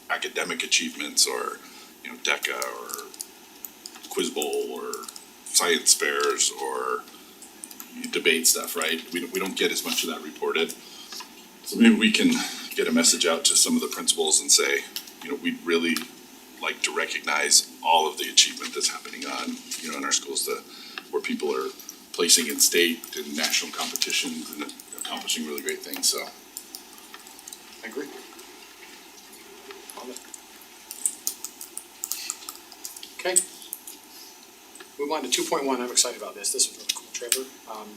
academic achievements or, DECA or Quiz Bowl or science fairs or debate stuff, right? We don't get as much of that reported. So maybe we can get a message out to some of the principals and say, we'd really like to recognize all of the achievement that's happening on, in our schools, where people are placing in state and national competitions and accomplishing really great things, so. I agree. Okay. Move on to 2.1. I'm excited about this. This is really cool, Trevor.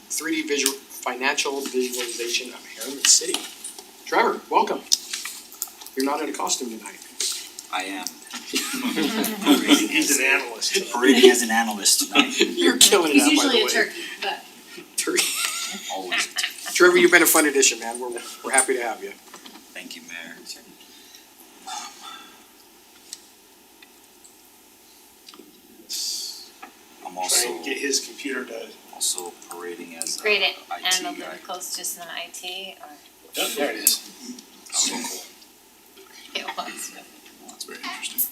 3D financial visualization of Harriman City. Trevor, welcome. You're not in a costume tonight. I am. He's an analyst. Parading as an analyst tonight. You're killing He's that, by the usually way. a turkey, but Turkey. Always. Trevor, you've been a fun addition, man. We're happy to have you. Thank you, Mayor. I'm Try and get his computer to, also parading as a grade it IT and a guy. little close just in the IT or oh, there it is. So cool. it was. That's very interesting.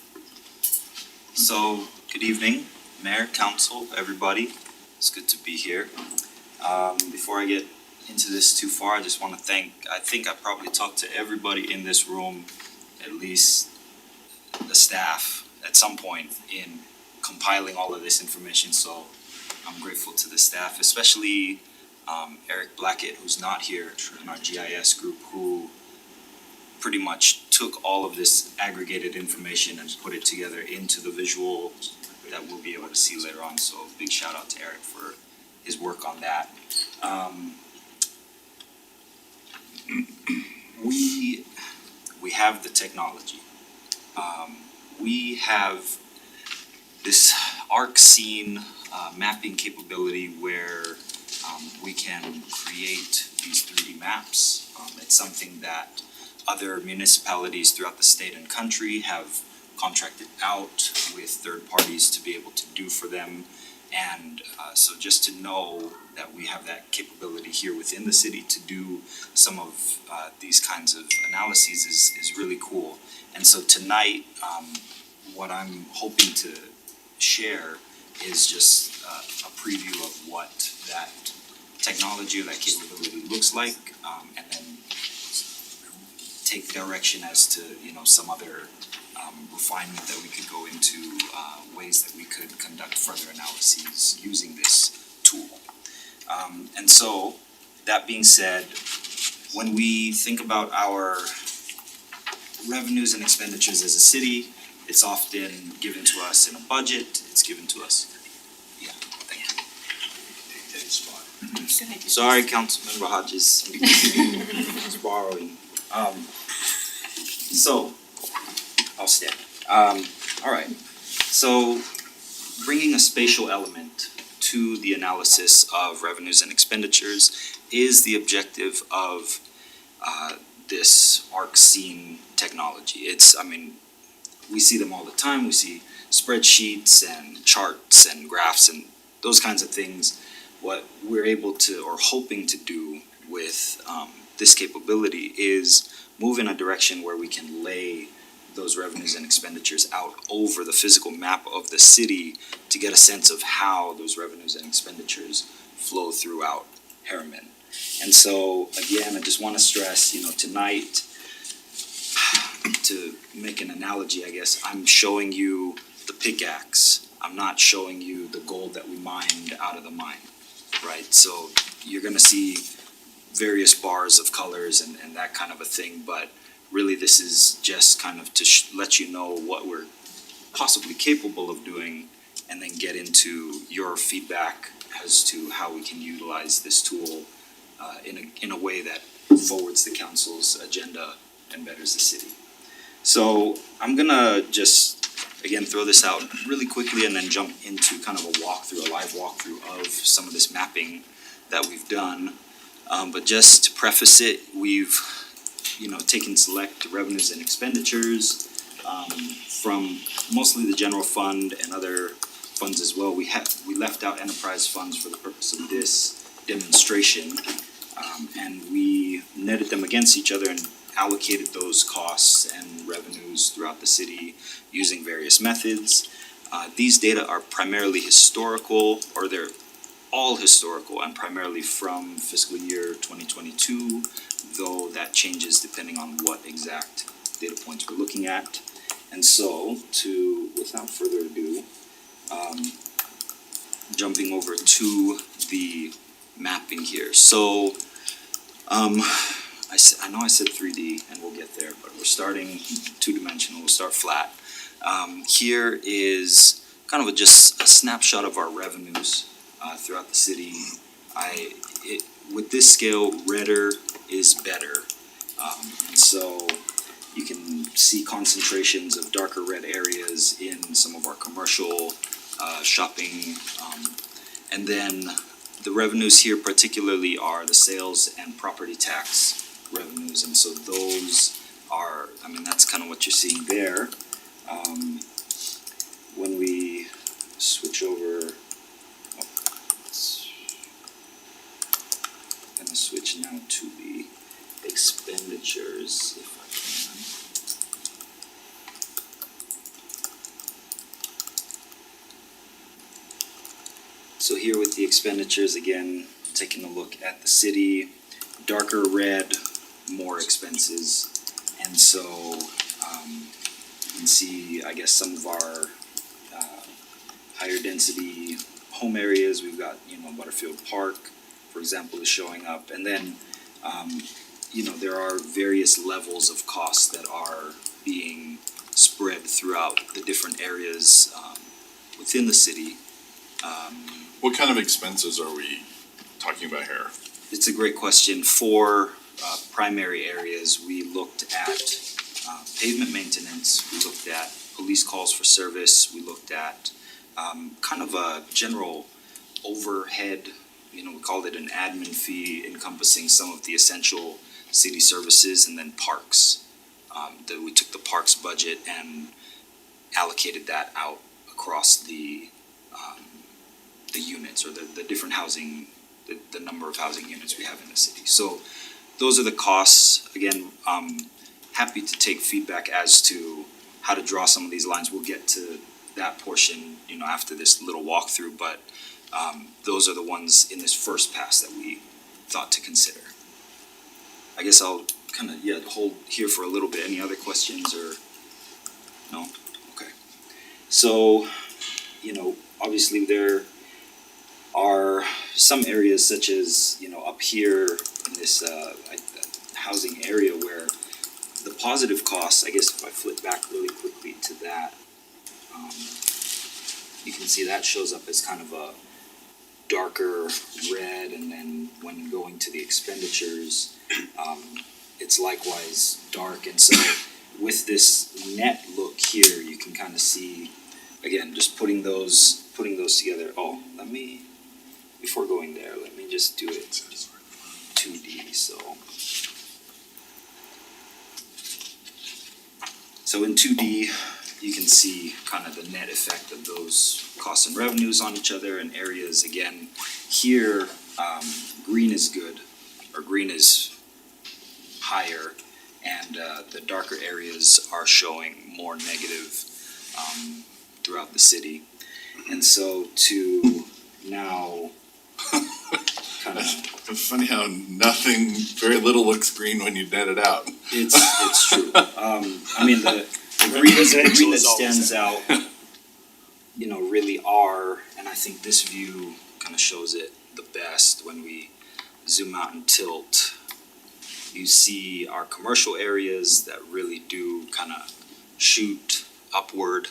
So, good evening, Mayor, Council, everybody. It's good to be here. Before I get into this too far, I just want to I think I probably talked to everybody in this room, at least the staff, at some point in compiling all of this information. So I'm grateful to the staff, especially Eric Blackett, who's not here in our GIS group, who pretty much took all of this aggregated information and put it together into the visual that we'll be able to see later on. So big shout out to Eric for his work on that. We have the technology. We have this ArcScene mapping capability where we can create these 3D maps. It's something that other municipalities throughout the state and country have contracted out with third parties to be able to do for them. And so just to know that we have that capability here within the city to do some of these kinds of analyses is really cool. And so tonight, what I'm hoping to share is just a preview of what that technology or that capability looks like, and then take direction as to, some other refinement that we could go into, ways that we could conduct further analyses using this tool. And so, that being said, when we think about our revenues and expenditures as a city, it's often given to us in a budget, it's given to us. Yeah, thank you. Take that spot. Sorry, Councilmember Hodges. He's borrowing. So, I'll stand. All right. So, bringing a spatial element to the analysis of revenues and expenditures is the objective of this ArcScene technology. We see them all the time. We see spreadsheets and charts and graphs and those kinds of things. What we're able to, or hoping to do with this capability is move in a direction where we can lay those revenues and expenditures out over the physical map of the city to get a sense of how those revenues and expenditures flow throughout Harriman. And so, again, I just want to stress, tonight, to make an analogy, I guess, I'm showing you the pickaxe. I'm not showing you the gold that we mined out of the mine, right? So you're gonna see various bars of colors and that kind of a thing, but really this is just kind of to let you know what we're possibly capable of doing, and then get into your feedback as to how we can utilize this tool in a way that forwards the council's agenda and betters the city. So I'm gonna just, again, throw this out really quickly and then jump into kind of a live walkthrough of some of this mapping that we've done. But just to preface it, we've, taken select revenues and expenditures from mostly the general fund and other funds as well. We left out enterprise funds for the purpose of this demonstration, and we netted them against each other and allocated those costs and revenues throughout the city using various methods. These data are primarily historical, or they're all historical and primarily from fiscal year 2022, though that changes depending on what exact data points we're looking at. And so, without further ado, jumping over to the mapping here. So, I know I said 3D and we'll get there, but we're starting two-dimensional, we'll start flat. Here is kind of just a snapshot of our revenues throughout the city. With this scale, redder is better. And so you can see concentrations of darker red areas in some of our commercial shopping. And then the revenues here particularly are the sales and property tax revenues. And so those are, that's kind of what you're seeing there. When we switch over, I'm gonna switch now to the expenditures if I can. So here with the expenditures, again, taking a look at the city, darker red, more expenses. And so you can see, I guess, some of our higher density home areas. We've got, Butterfield Park, for example, is showing up. And then, there are various levels of costs that are being spread throughout the different areas within the city. What kind of expenses are we talking about here? It's a great question. For primary areas, we looked at pavement maintenance, we looked at police calls for service, we looked at kind of a general overhead, we called it an admin fee encompassing some of the essential city services, and then parks. That we took the parks budget and allocated that out across the units, or the different housing, the number of housing units we have in the city. So those are the costs. Again, happy to take feedback as to how to draw some of these lines. We'll get to that portion, after this little walkthrough, but those are the ones in this first pass that we thought to consider. I guess I'll kind of, hold here for a little bit. Any other questions or? No? Okay. So, obviously there are some areas such as, up here in this housing area where the positive costs, I guess if I flip back really quickly to that, you can see that shows up as kind of a darker red, and then when going to the expenditures, it's likewise dark. And so with this net look here, you can kind of see, again, just putting those together. Before going there, let me just do it 2D. So in 2D, you can see kind of the net effect of those costs and revenues on each other, and areas, again, here, green is good, or green is higher, and the darker areas are showing more negative throughout the city. And so to now kind of, It's funny how very little looks green when you net it out. it's true. The green that stands out, really are, and I think this view kind of shows it the best when we zoom out and tilt. You see our commercial areas that really do kind of shoot upward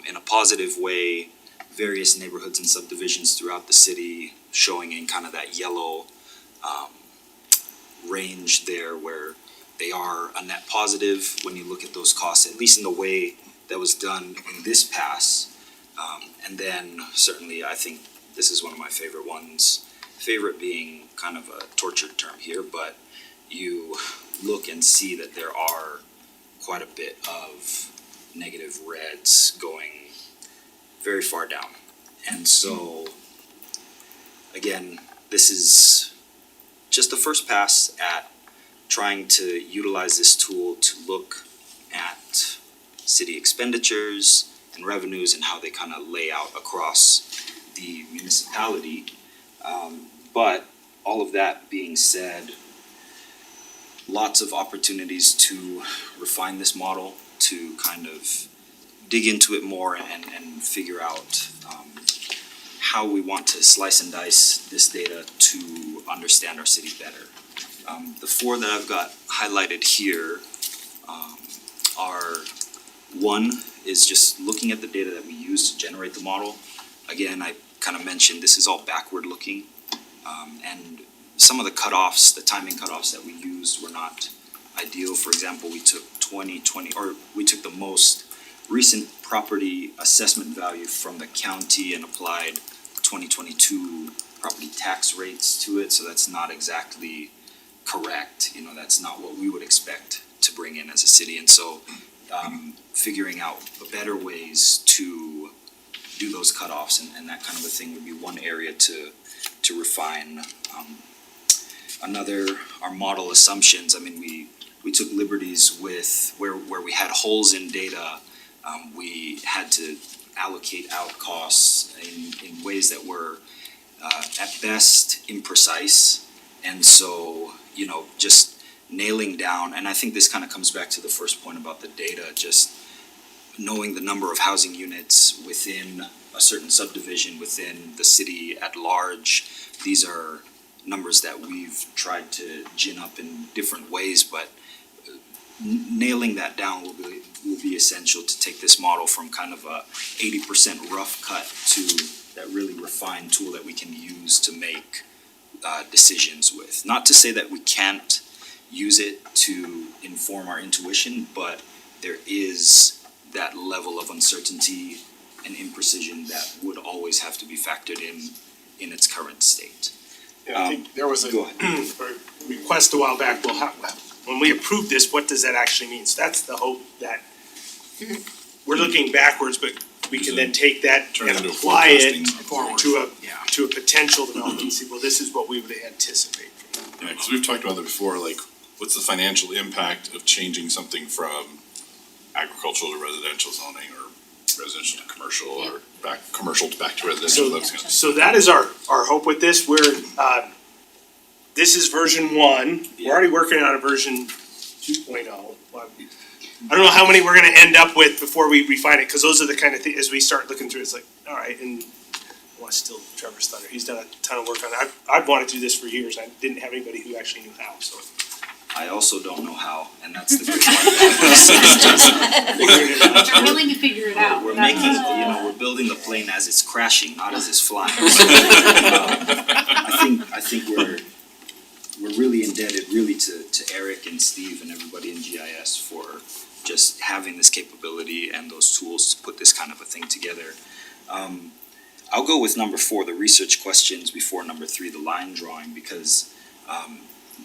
in a positive way. Various neighborhoods and subdivisions throughout the city showing in kind of that yellow range there, where they are a net positive when you look at those costs, at least in the way that was done in this pass. And then certainly I think this is one of my favorite ones, favorite being kind of a tortured term here, but you look and see that there are quite a bit of negative reds going very far down. And so, again, this is just the first pass at trying to utilize this tool to look at city expenditures and revenues and how they kind of lay out across the municipality. But all of that being said, lots of opportunities to refine this model, to kind of dig into it more and figure out how we want to slice and dice this data to understand our city better. The four that I've got highlighted here are, one is just looking at the data that we use to generate the model. Again, I kind of mentioned this is all backward looking. And some of the cutoffs, the timing cutoffs that we used were not ideal. For example, we took 2020, or we took the most recent property assessment value from the county and applied 2022 property tax rates to it, so that's not exactly correct. You know, that's not what we would expect to bring in as a city, and so figuring out better ways to do those cutoffs and that kind of a thing would be one area to refine. Another, our model assumptions. I mean, we took liberties with where we had holes in data. We had to allocate out costs in ways that were at best imprecise. And so, you know, just nailing down, and I think this kind of comes back to the first point about the data, just knowing the number of housing units within a certain subdivision within the city at large. These are numbers that we've tried to gin up in different ways, but nailing that down will be essential to take this model from kind of a 80% rough cut to that really refined tool that we can use to make decisions with. Not to say that we can't use it to inform our intuition, but there is that level of uncertainty and imprecision that would always have to be factored in its current state. Yeah, I think there was a Go ahead. a request a while back, well, when we approve this, what does that actually mean? So that's the hope, that we're looking backwards, but we can then take that Turn it and into a apply it forecasting to a potential development and see, well, this is what we would anticipate from that. Yeah, cause we've talked about that before, like, what's the financial impact of changing something from agricultural to residential zoning, or residential to commercial, or commercial to back to residential, those kind of. So that is our hope with this. This is version 1. We're already working on a version 2.0. I don't know how many we're gonna end up with before we refine it, cause those are the kind of things, as we start looking through, it's like, all right, and I wanna steal Trevor's thunder. He's done a ton of work on it. I've wanted to do this for years. I didn't have anybody who actually knew how, so. I also don't know how, and that's the great part about this, is just figuring it out. You're willing to figure it out. We're That's- making, we're building the plane as it's crashing, not as it's flying. I think we're really indebted really to Eric and Steve and everybody in GIS for just having this capability and those tools to put this kind of a thing together. I'll go with number 4, the research questions, before number 3, the line drawing, because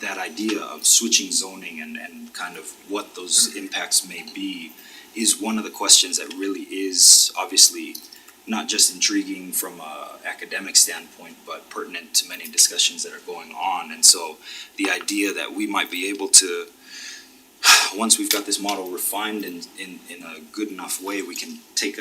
that idea of switching zoning and kind of what those impacts may be is one of the questions that really is obviously not just intriguing from a academic standpoint, but pertinent to many discussions that are going on. And so the idea that we might be able to, once we've got this model refined in a good enough way, we can take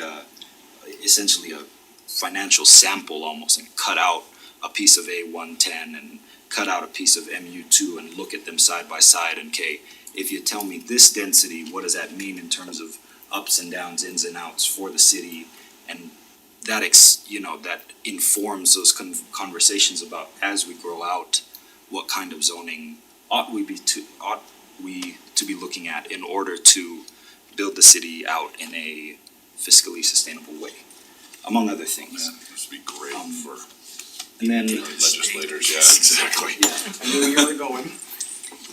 essentially a financial sample almost and cut out a piece of A110 and cut out a piece of MU2 and look at them side by side, and okay, if you tell me this density, what does that mean in terms of ups and downs, ins and outs for the city? And that that informs those conversations about, as we grow out, what kind of zoning ought we to be looking at in order to build the city out in a fiscally sustainable way, among other things. Yeah, this would be great for And then legislators, yeah, exactly. I knew you were going.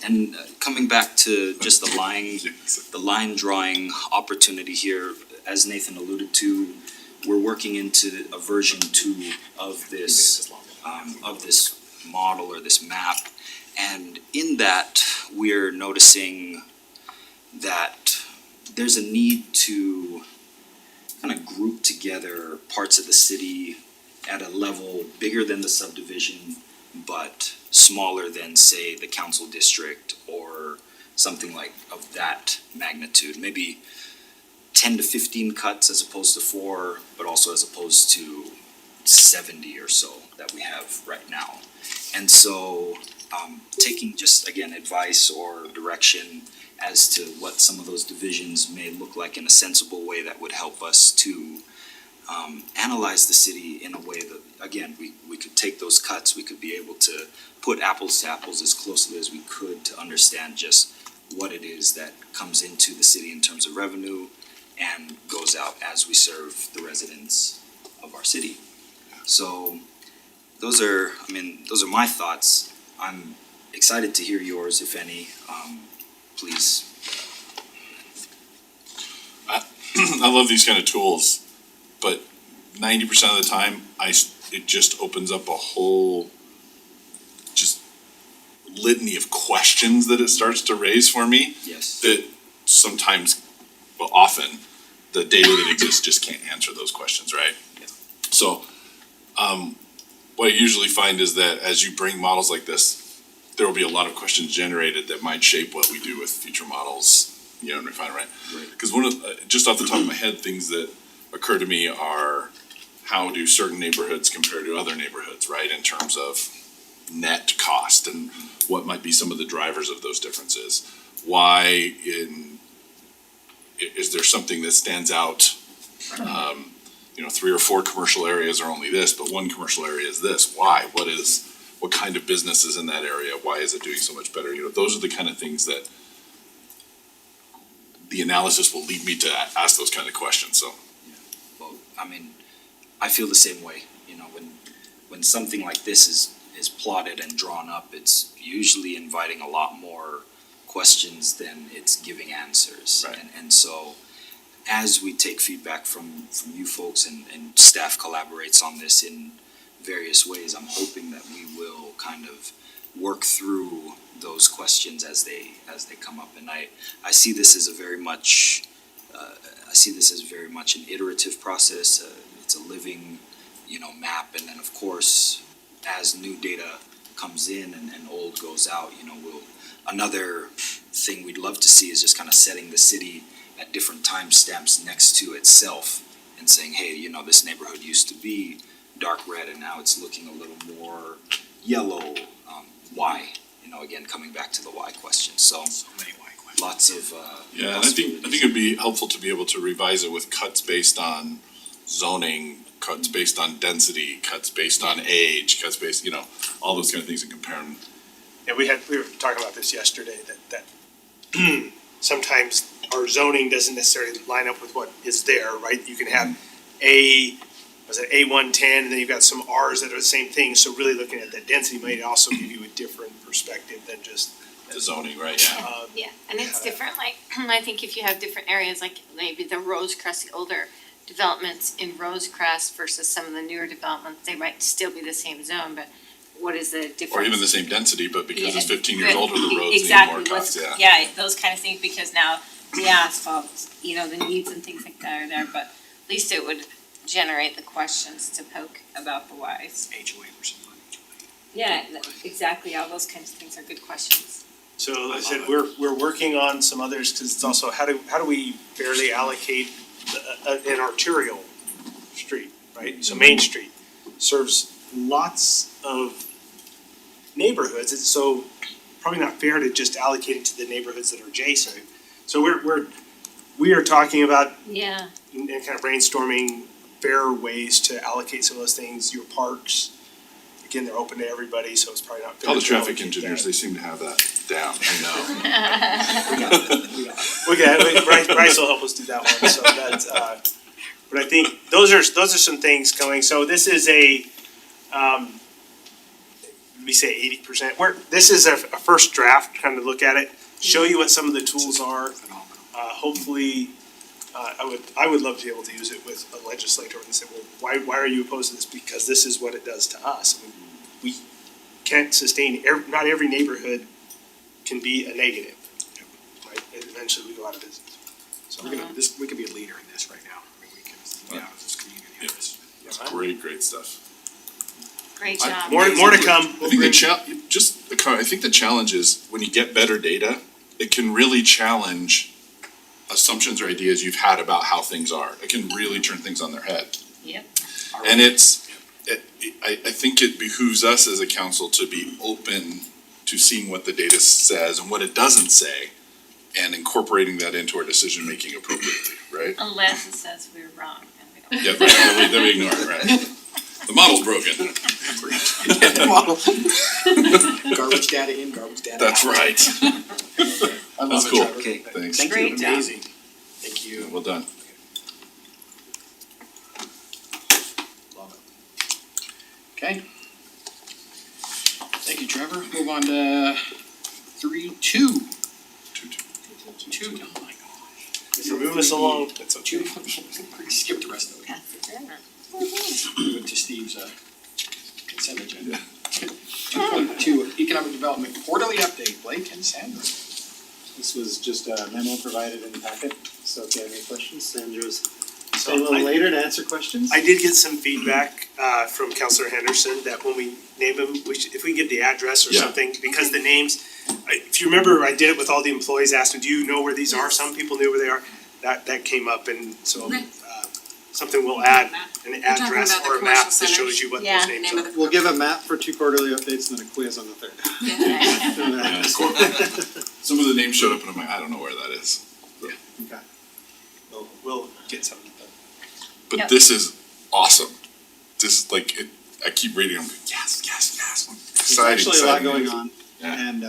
And coming back to just the line drawing opportunity here, as Nathan alluded to, we're working into a version 2 of this model or this map. And in that, we're noticing that there's a need to kind of group together parts of the city at a level bigger than the subdivision, but smaller than, say, the council district or something like of that magnitude, maybe 10 to 15 cuts as opposed to 4, but also as opposed to 70 or so that we have right now. And so, taking just, again, advice or direction as to what some of those divisions may look like in a sensible way that would help us to analyze the city in a way that, again, we could take those cuts, we could be able to put apples to apples as closely as we could to understand just what it is that comes into the city in terms of revenue and goes out as we serve the residents of our city. So those are my thoughts. I'm excited to hear yours, if any. Please. I love these kind of tools, but 90% of the time, it just opens up a whole just litany of questions that it starts to raise for me Yes. that sometimes, well, often, the data that exists just can't answer those questions, right? Yeah. So, what I usually find is that as you bring models like this, there will be a lot of questions generated that might shape what we do with future models, and refine, right? Right. Because one of, just off the top of my head, things that occur to me are how do certain neighborhoods compare to other neighborhoods, right? In terms of net cost and what might be some of the drivers of those differences. Why is there something that stands out? 3 or 4 commercial areas are only this, but one commercial area is this. Why? What kind of business is in that area? Why is it doing so much better? Those are the kind of things that the analysis will lead me to ask those kind of questions, so. Well, I feel the same way, when something like this is plotted and drawn up, it's usually inviting a lot more questions than it's giving answers. Right. And so, as we take feedback from you folks and staff collaborates on this in various ways, I'm hoping that we will kind of work through those questions as they come up. And I see this as very much an iterative process. It's a living, map. And then of course, as new data comes in and old goes out, another thing we'd love to see is just kind of setting the city at different timestamps next to itself and saying, hey, this neighborhood used to be dark red and now it's looking a little more yellow. Why? Again, coming back to the why question. So many why questions. lots of Yeah, and I think it'd be helpful to be able to revise it with cuts based on zoning, cuts based on density, cuts based on age, cuts based, all those kind of things and compare them. Yeah, we were talking about this yesterday, that sometimes our zoning doesn't necessarily line up with what is there, right? You can have A110, and then you've got some Rs that are the same thing, so really looking at that density might also give you a different perspective than just. The zoning, right, yeah. Yeah, and it's different, like, I think if you have different areas, like maybe the Rosecrest, the older developments in Rosecrest versus some of the newer developments, they might still be the same zone, but what is the difference? Or even the same density, but because it's Yeah. 15 years older, the roads need more Exactly, cuts, what's, yeah. yeah, those kind of things, because now the asphalt, the needs and things like that are there, but at least it would generate the questions to poke about the whys. HOA versus non-HOA. Yeah, exactly, all those kinds of things are good questions. So like I I said, love we're working on some others, cause it's also, how do we fairly allocate an arterial street, right? So Main Street serves lots of neighborhoods, it's so probably not fair to just allocate it to the neighborhoods that are adjacent. So we are talking about Yeah. and kind of brainstorming fair ways to allocate some of those things, your parks. Again, they're open to everybody, so it's probably not fair. All the to traffic allocate engineers, that. they seem to have that down, I know. Okay, Bryce will help us do that one, so that's, but I think those are some things going, so this is we say 80%, this is a first draft, kind of look at it, show you what some of the tools are. Hopefully, I would love to be able to use it with a legislator and say, well, why are you opposed to this? Because this is what it does to us. I mean, we can't sustain, not every neighborhood can be a negative, right? And eventually we go out of business. So We could be a leader in this right now. I mean, we can, this community Yeah. on this. It's great stuff. Great I- job. More to come. I think I think the challenge is when you get better data, it can really challenge assumptions or ideas you've had about how things are. It can really turn things on their head. Yep. And I think it behooves us as a council to be open to seeing what the data says and what it doesn't say, and incorporating that into our decision-making appropriately, right? Unless it says we're wrong and we don't. Yeah, right, then we ignore it, right? The model's broken. Model. Garbage data in, garbage data out. That's right. I love That's it, cool. Trevor. Okay, Thanks. thank Great you. job. Amazing. Thank you. Well done. Love it. Okay. Thank you, Trevor. Move on to 3-2. Two, oh my gosh. So move us along. That's okay. Skip the rest of it. Pass it down. Move to Steve's consent agenda. 2.2, economic development quarterly update, Blake and Sandra. This was just a memo provided in the packet, so if you have any questions, Sandra's So staying a little I- later to answer questions. I did get some feedback from Counselor Henderson that when we name him, if we can get the address or Yeah. something, because the names, if you remember, I did it with all the employees, asked them, do you know where these are? Some people knew where they are. That came up, and so Okay. something we'll add, an talking address about the or a map commercial that shows centers? you what Yeah. those names Name of are. the We'll give a map for 2 quarterly updates and then a quiz on the third. Yeah, some of the names showed up and I'm like, I don't know where that is. Okay. We'll get some. But Yep. this is awesome. This, like, I keep reading, I'm like, yes, yes, yes. There's Exciting, actually a lot exciting going news. on, Yeah. and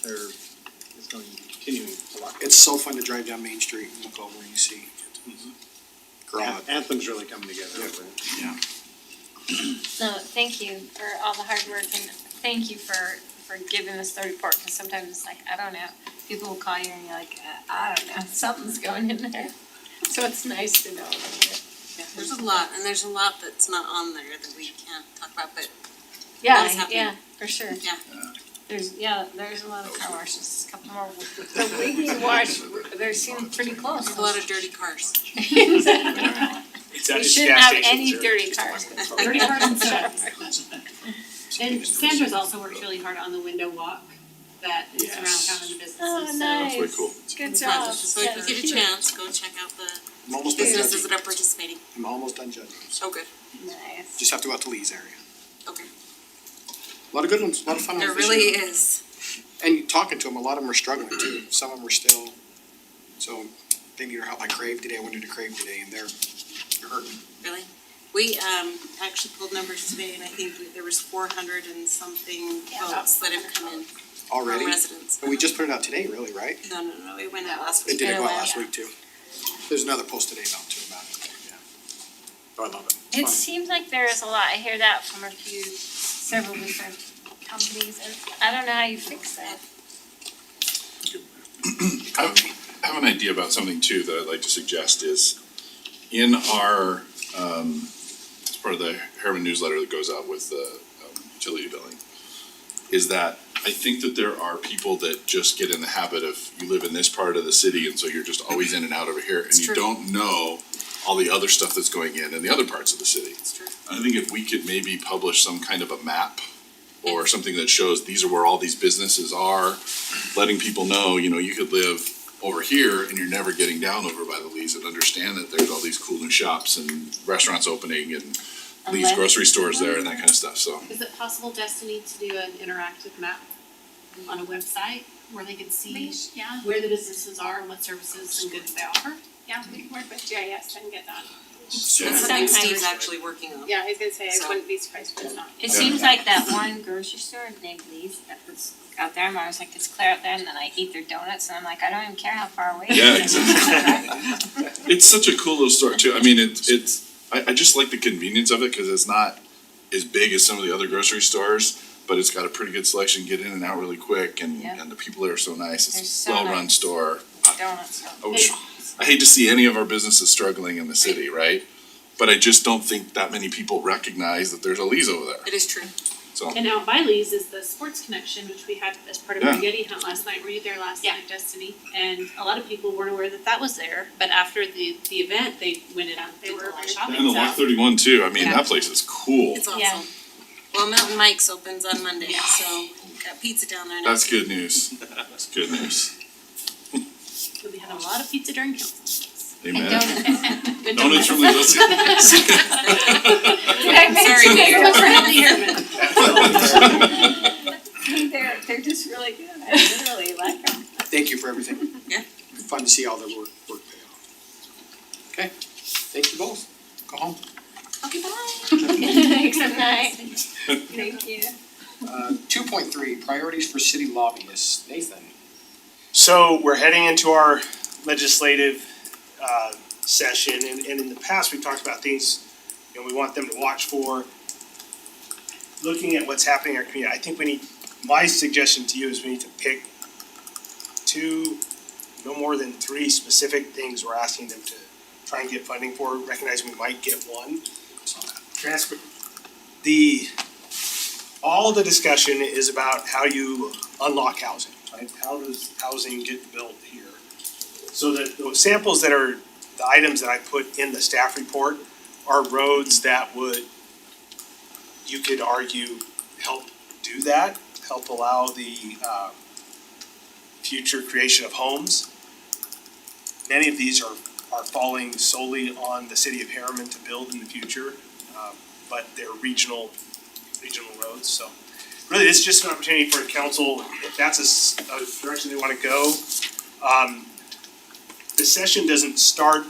there is going to be continuing a lot. It's so fun to drive down Main Street and look over and you see Grodd. Anthem's really coming together. Yeah. No, thank you for all the hard work and thank you for giving us the report, cause sometimes it's like, I don't know. People will call you and you're like, I don't know, something's going in there. So it's nice to know that. Yeah, there's a lot, and there's a lot that's not on there that we can't talk about, but Yeah, What's happening? yeah, for sure. Yeah. There's a lot of car washes, a couple more. The Wiggy wash, they seem pretty close. there's a lot of dirty cars. Exactly. It's at We its shouldn't gas have stations any or- dirty cars. Dirty cars and stuff. And Sandra's also worked really hard on the window walk that is around town in the businesses, Oh, so. nice. Very cool. Good It's job. fun. So if you get a chance, go check out the I'm almost done businesses judging. that are participating. I'm almost done judging. Oh, good. Nice. Just have to go out to Lee's area. Okay. A lot of good ones, a lot of fun ones There this really year. is. And talking to them, a lot of them are struggling too. Some of them are still, so they need our help. Like Crave today, I went into Crave today and they're hurting. Really? We actually pulled numbers today, and I think there was 400 and something votes that have come in from Already? residents. And we just put it out today, really, right? No, it went out last It week. did go out Yeah. last week too. There's another post today about too about it, yeah. Oh, I love it. It's It fun. seems like there is a lot. I hear that from several different companies and I don't know how you fix that. I have an idea about something too that I'd like to suggest is in our, as part of the Harriman newsletter that goes out with the utility billing, is that I think that there are people that just get in the habit of, you live in this part of the city and so you're just always in and out over here and It's you true. don't know all the other stuff that's going in the other parts of the city. It's true. I think if we could maybe publish some kind of a map or something that shows these are where all these businesses are, letting people know, you know, you could live over here and you're never getting down over by the Lees and understand that there's all these cool new shops and restaurants opening and Lee's Unless- grocery stores there and that kind of stuff, so. Is it possible, Destiny, to do an interactive map on a website where they can see Yeah, where the businesses are and what services and goods they offer? yeah, we can work with GIS and get that. That's something Sometimes- Steve's actually working on. Yeah, I was gonna say, I So- wouldn't be surprised if it's not. It seems like that one grocery store named Lee's that's out there. I'm always like, it's clear out there, and then I eat their donuts, and I'm like, I don't even care how far away. Yeah, it is. It's such a cool little store too. I mean, I just like the convenience of it because it's not as big as some of the other grocery stores, but it's got a pretty good selection, get in and out really quick and, Yeah. and the people there are so nice. They're It's so a well-run nice. store. Donuts. I hate to see any of our businesses struggling in the city, right? But I just don't think that many people recognize that there's a Lee's over there, It is true. so. And out by Lee's is the Sports Connection, which we had as part of our Yeah. Yeti hunt last night. Were you there last Yeah. night, Destiny? And a lot of people weren't aware that that was there, but after the event, they went in and They did were a lot of very- shopping. And the Lot 31 too, I mean, Yeah. that place is cool. It's awesome. Yeah. Well, Mountain Mike's opens on Monday, so we've got pizza down there now. That's good news. That's good news. We'll be having a lot of pizza during council. Amen. Good Donuts from donut. Little's. Did I Sorry, mention Mayor. they're just really good, I literally like them. Thank you for everything. Yeah. Fun to see all the work pay off. Okay, thank you both. Go home. Okay, bye. Good night. Thank you. 2.3, priorities for city lobbyists. Nathan. So we're heading into our legislative session, and in the past, we've talked about things, you know, we want them to watch for. Looking at what's happening in our community, I think my suggestion to you is we need to pick 2, no more than 3 specific things we're asking them to try and get funding for, recognizing we might get one. All the discussion is about how you unlock housing, right? How does housing get built here? So that those samples that are the items that I put in the staff report are roads that would, you could argue, help do that, help allow the future creation of homes. Many of these are falling solely on the city of Harriman to build in the future, but they're regional roads, so really, it's just an opportunity for council, if that's a direction they wanna go. The session doesn't start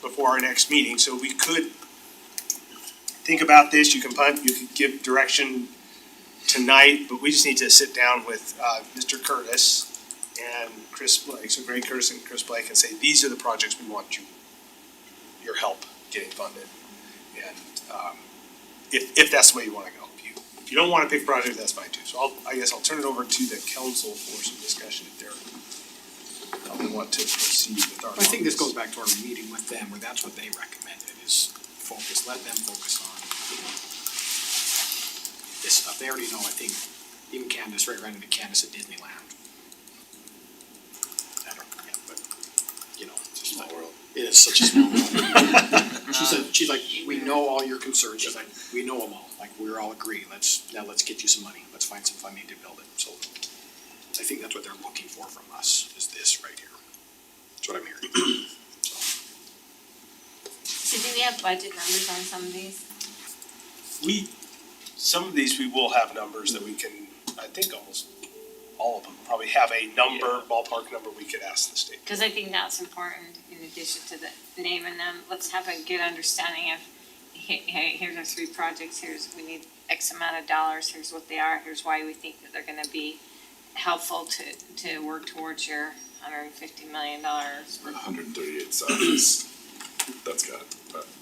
before our next meeting, so we could think about this, you can give direction tonight, but we just need to sit down with Mr. Curtis and Chris Blake, so Greg Curtis and Chris Blake, and say, these are the projects we want your help getting funded. And if that's the way you wanna go. If you don't wanna pick a project, that's fine too. So I guess I'll turn it over to the council for some discussion if how they want to proceed with our. I think this goes back to our meeting with them, where that's what they recommended, is let them focus on this stuff. They already know, I think, even Candace, right around into Candace at Disneyland. I don't know, but, you know, it's just like, it is such a small world. She's like, we know all your concerns, she's like, we know them all, like, we're all agreed, let's get you some money, let's find some funding to build it, so. I think that's what they're looking for from us, is this right here. That's what I'm hearing. So do we have budget numbers on some of these? Some of these we will have numbers that we can, I think almost all of them probably have a number, ballpark number we could ask the state. Cause I think that's important in addition to the naming them, let's have a good understanding of, hey, here's our 3 projects, we need X amount of dollars, here's what they are, here's why we think that they're gonna be helpful to work towards your $150 million. 138 sites. That's got,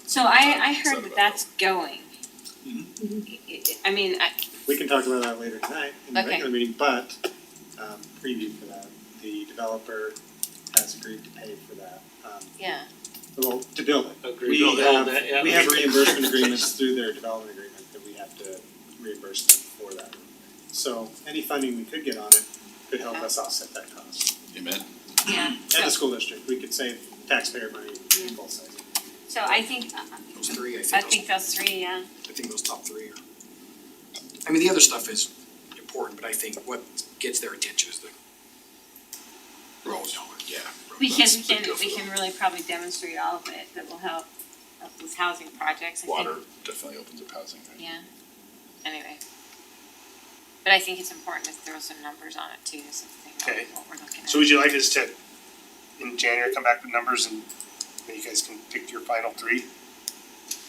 So I heard that that's going. I mean, We can talk about that later tonight in the Okay. regular meeting, but, preview for that, the developer has agreed to pay for that, yeah, well, to build it. Agreed. We Build it, have, that, yeah. we have reimbursement agreements through their development agreement that we have to reimburse them for that. So any funding we could get on it could help us offset that cost. amen. yeah. And the school district, we could save taxpayer money on both sides. So I think, Those 3, I think those 3, yeah. I think those top 3 are. I mean, the other stuff is important, but I think what gets their attention is the road. Yeah. We can That's really probably demonstrate all of it that will help with housing projects, I think. Water definitely opens up housing, right? Yeah, anyway. But I think it's important to throw some numbers on it too, so they Okay. know what we're looking at. So would you like us to, in January, come back with numbers and then you guys can pick your final 3?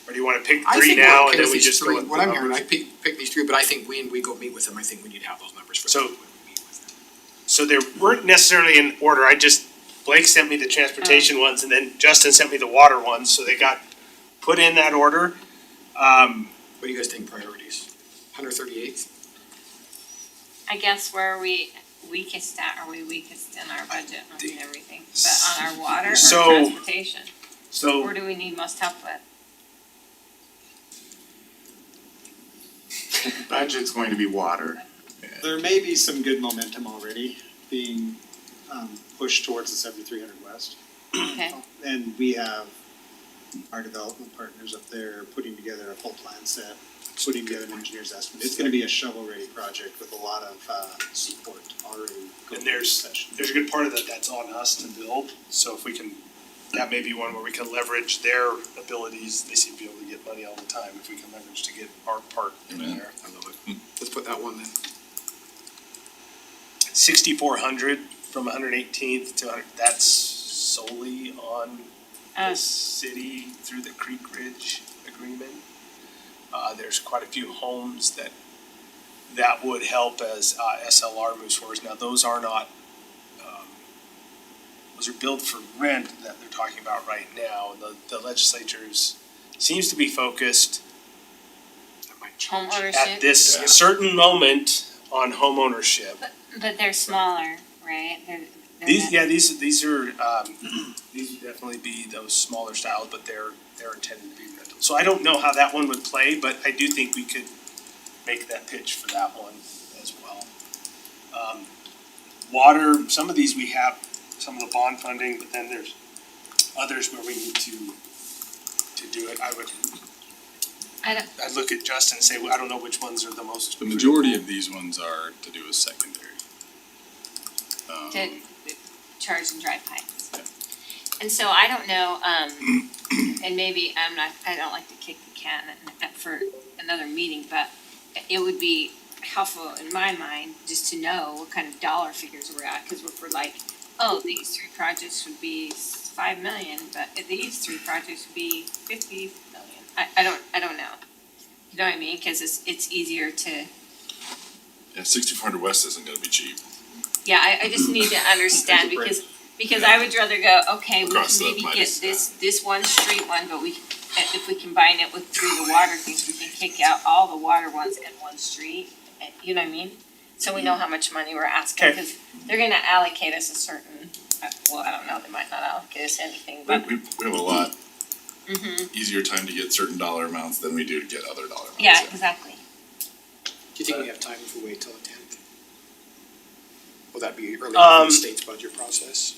Or do you wanna pick I 3 think now we're and okay then with we these just go 3. with the What I'm hearing, numbers? I pick these 3, but I think when we go meet with them, I think we need to have those numbers for So- them when we meet with them. So they weren't necessarily in order, Blake sent me the transportation ones and then Justin sent me the water ones, so they got put in that order. What do you guys think priorities? 138th? I guess where are we weakest at, are we weakest in our budget on everything, but on our water or So- transportation? So Or do we need most help with? Budget's going to be water. There may be some good momentum already being, pushed towards the 7300 West. Okay, And we have our development partners up there putting together a full plan set putting together an engineer's estimate. It's gonna be a shovel-ready project with a lot of, support already. going And there's, into session. there's a good part of that that's on us to build, so if we can, that may be one where we can leverage their abilities, they seem to be able to get money all the time, if we can leverage to get our part in Amen. there. I love it. Let's put that one then. 6,400 from 118th to 100, that's solely on the city through the Creek Ridge agreement. There's quite a few homes that would help as SLR moves forward. Now, those are not, those are built for rent that they're talking about right now. The legislature's seems to be focused That might change. at Homeownership, this Yeah. certain moment on homeownership. but they're smaller, right? They're These, not- yeah, these are, these would definitely be those smaller styles, but they're intended to be rental. So I don't know how that one would play, but I do think we could make that pitch for that one as well. Water, some of these we have, some of the bond funding, but then there's others where we need to do it. I'd look at Justin and say, well, I don't know which ones are the most. The majority of these ones are to do with secondary. to charge and drive pipes. And so I don't know, and maybe I don't like to kick the can for another meeting, but it would be helpful in my mind just to know what kind of dollar figures we're at, cause if we're like, oh, these 3 projects would be 5 million, but these 3 projects would be 50 million. I don't know. You know what I mean? Cause it's easier to, Yeah, 6400 West isn't gonna be cheap. yeah, I just need to understand because I would rather go, okay, we Across can the maybe minus, get this one street one, but if we combine it with 3 of the water things, we can kick out all the water ones in one street, you know what I mean? So we know how much money we're asking, Okay. cause they're gonna allocate us a certain, well, I don't know, they might not allocate us anything, but, We have a lot mhm, easier time to get certain dollar amounts than we do to get other dollar amounts. yeah, exactly. Do you think we have time if we wait till the 10th? Will that be early in the state's budget process?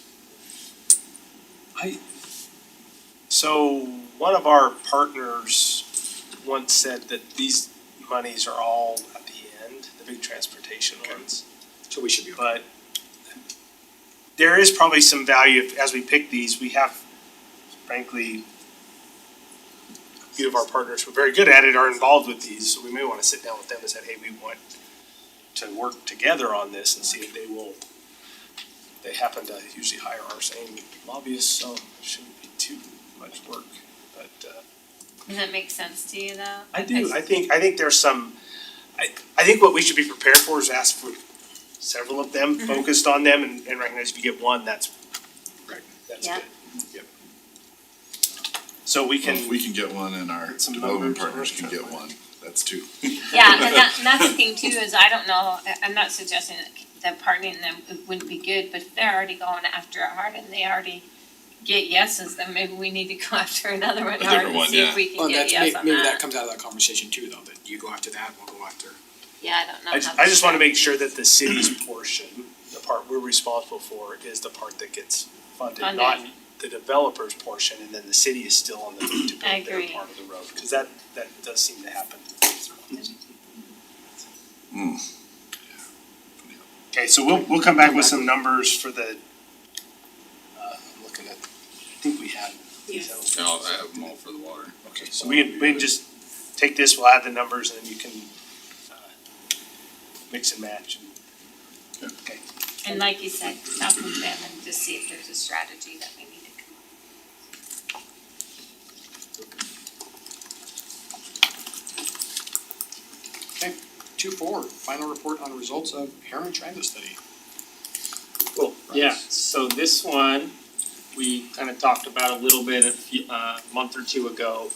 So one of our partners once said that these monies are all at the end, the big transportation ones. So we should be okay. But there is probably some value as we pick these, we have frankly a few of our partners who are very good at it are involved with these, so we may wanna sit down with them and say, hey, we want to work together on this and see if they happen to usually hire our same lobbyists, so it shouldn't be too much work, but Does that make sense to you though? I do, I think there's some, I think what we should be prepared for is ask for several of them, focused on them and recognize if you get one, that's good. Yeah. Yep. So we Well, if can, we can get one and our Get some development numbers partners can get one, that's 2. Yeah, and that's the thing too, is I don't know, I'm not suggesting that partnering them wouldn't be good, but if they're already going after it hard and they already get yeses, then maybe we need to go after another one A hard different and one, see if yeah. we can Well, get that's, yes on maybe that that. comes out of that conversation too, though, that you go after that, we'll go after. Yeah, I don't know I just wanna make sure that the city's portion, the part we're responsible for is the part that gets funded, not Funded. the developer's portion, and then the city is still on the hook to I build their agree. part of the road, cause that does seem to happen. Okay, so we'll come back with some numbers for the, I'm looking at, I think we had. Yes. I have them all for the water. Okay, so we can just take this, we'll add the numbers, and then you can, mix and match and. Okay. And like you said, talk with them and just see if there's a strategy that we need to come up with. 2-4, final report on results of Heron Transit Study. Cool, yeah, so this one, we kind of talked about a little bit a month or 2 ago.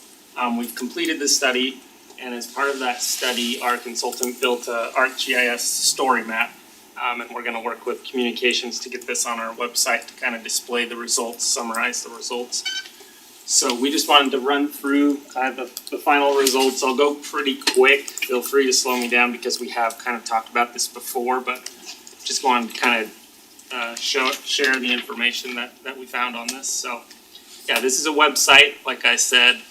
We've completed the study, and as part of that study, our consultant built a ArcGIS story map. And we're gonna work with communications to get this on our website to kind of display the results, summarize the results. So we just wanted to run through kind of the final results. I'll go pretty quick. Feel free to slow me down because we have kind of talked about this before, but just wanted to kind of share the information that we found on this. So yeah, this is a website, like I said.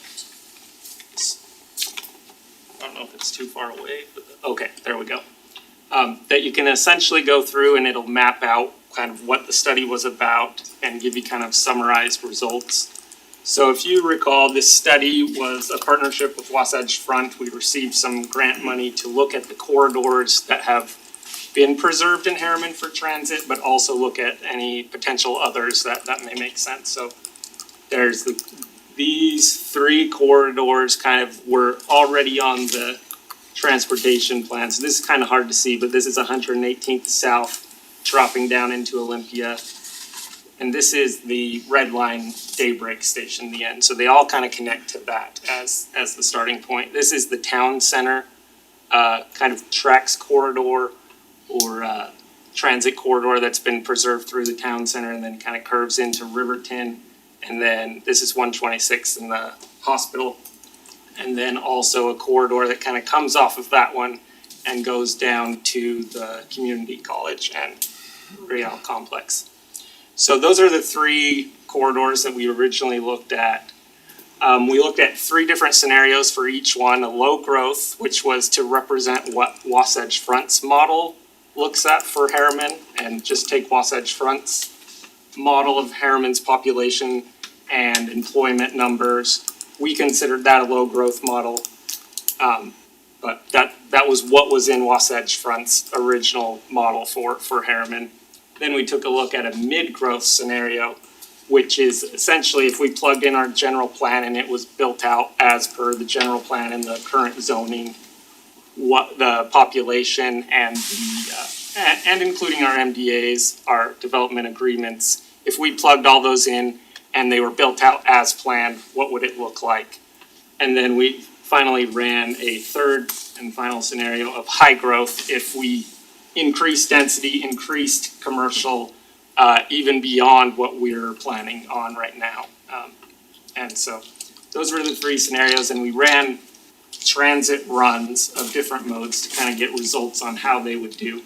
don't know if it's too far away, but, okay, there we go. That you can essentially go through and it'll map out kind of what the study was about and give you kind of summarized results. So if you recall, this study was a partnership with Wasatch Front. We received some grant money to look at the corridors that have been preserved in Harriman for transit, but also look at any potential others that may make sense. So there's these three corridors kind of were already on the transportation plan. So this is kind of hard to see, but this is 118th South dropping down into Olympia. And this is the Red Line Daybreak Station, the end. So they all kind of connect to that as the starting point. This is the town center, kind of tracks corridor or transit corridor that's been preserved through the town center and then kind of curves into Riverton. And then this is 126 in the hospital. And then also a corridor that kind of comes off of that one and goes down to the community college and Real complex. So those are the three corridors that we originally looked at. We looked at three different scenarios for each one. A low growth, which was to represent what Wasatch Front's model looks at for Harriman, and just take Wasatch Front's model of Harriman's population and employment numbers. We considered that a low growth model. But that was what was in Wasatch Front's original model for Harriman. Then we took a look at a mid-growth scenario, which is essentially if we plugged in our general plan and it was built out as per the general plan and the current zoning, what the population and and including our MDAs, our development agreements, if we plugged all those in and they were built out as planned, what would it look like? And then we finally ran a third and final scenario of high growth if we increased density, increased commercial, even beyond what we're planning on right now. And so those were the three scenarios, and we ran transit runs of different modes to kind of get results on how they would do.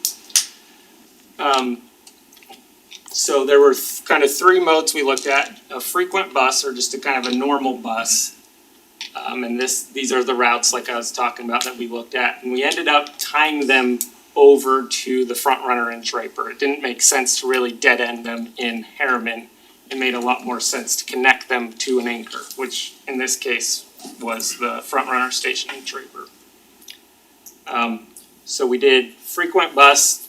So there were kind of three modes we looked at: a frequent bus, or just a kind of a normal bus. And these are the routes like I was talking about that we looked at, and we ended up tying them over to the front runner in Draper. It didn't make sense to really dead end them in Harriman. It made a lot more sense to connect them to an anchor, which in this case was the front runner station in Draper. So we did frequent bus,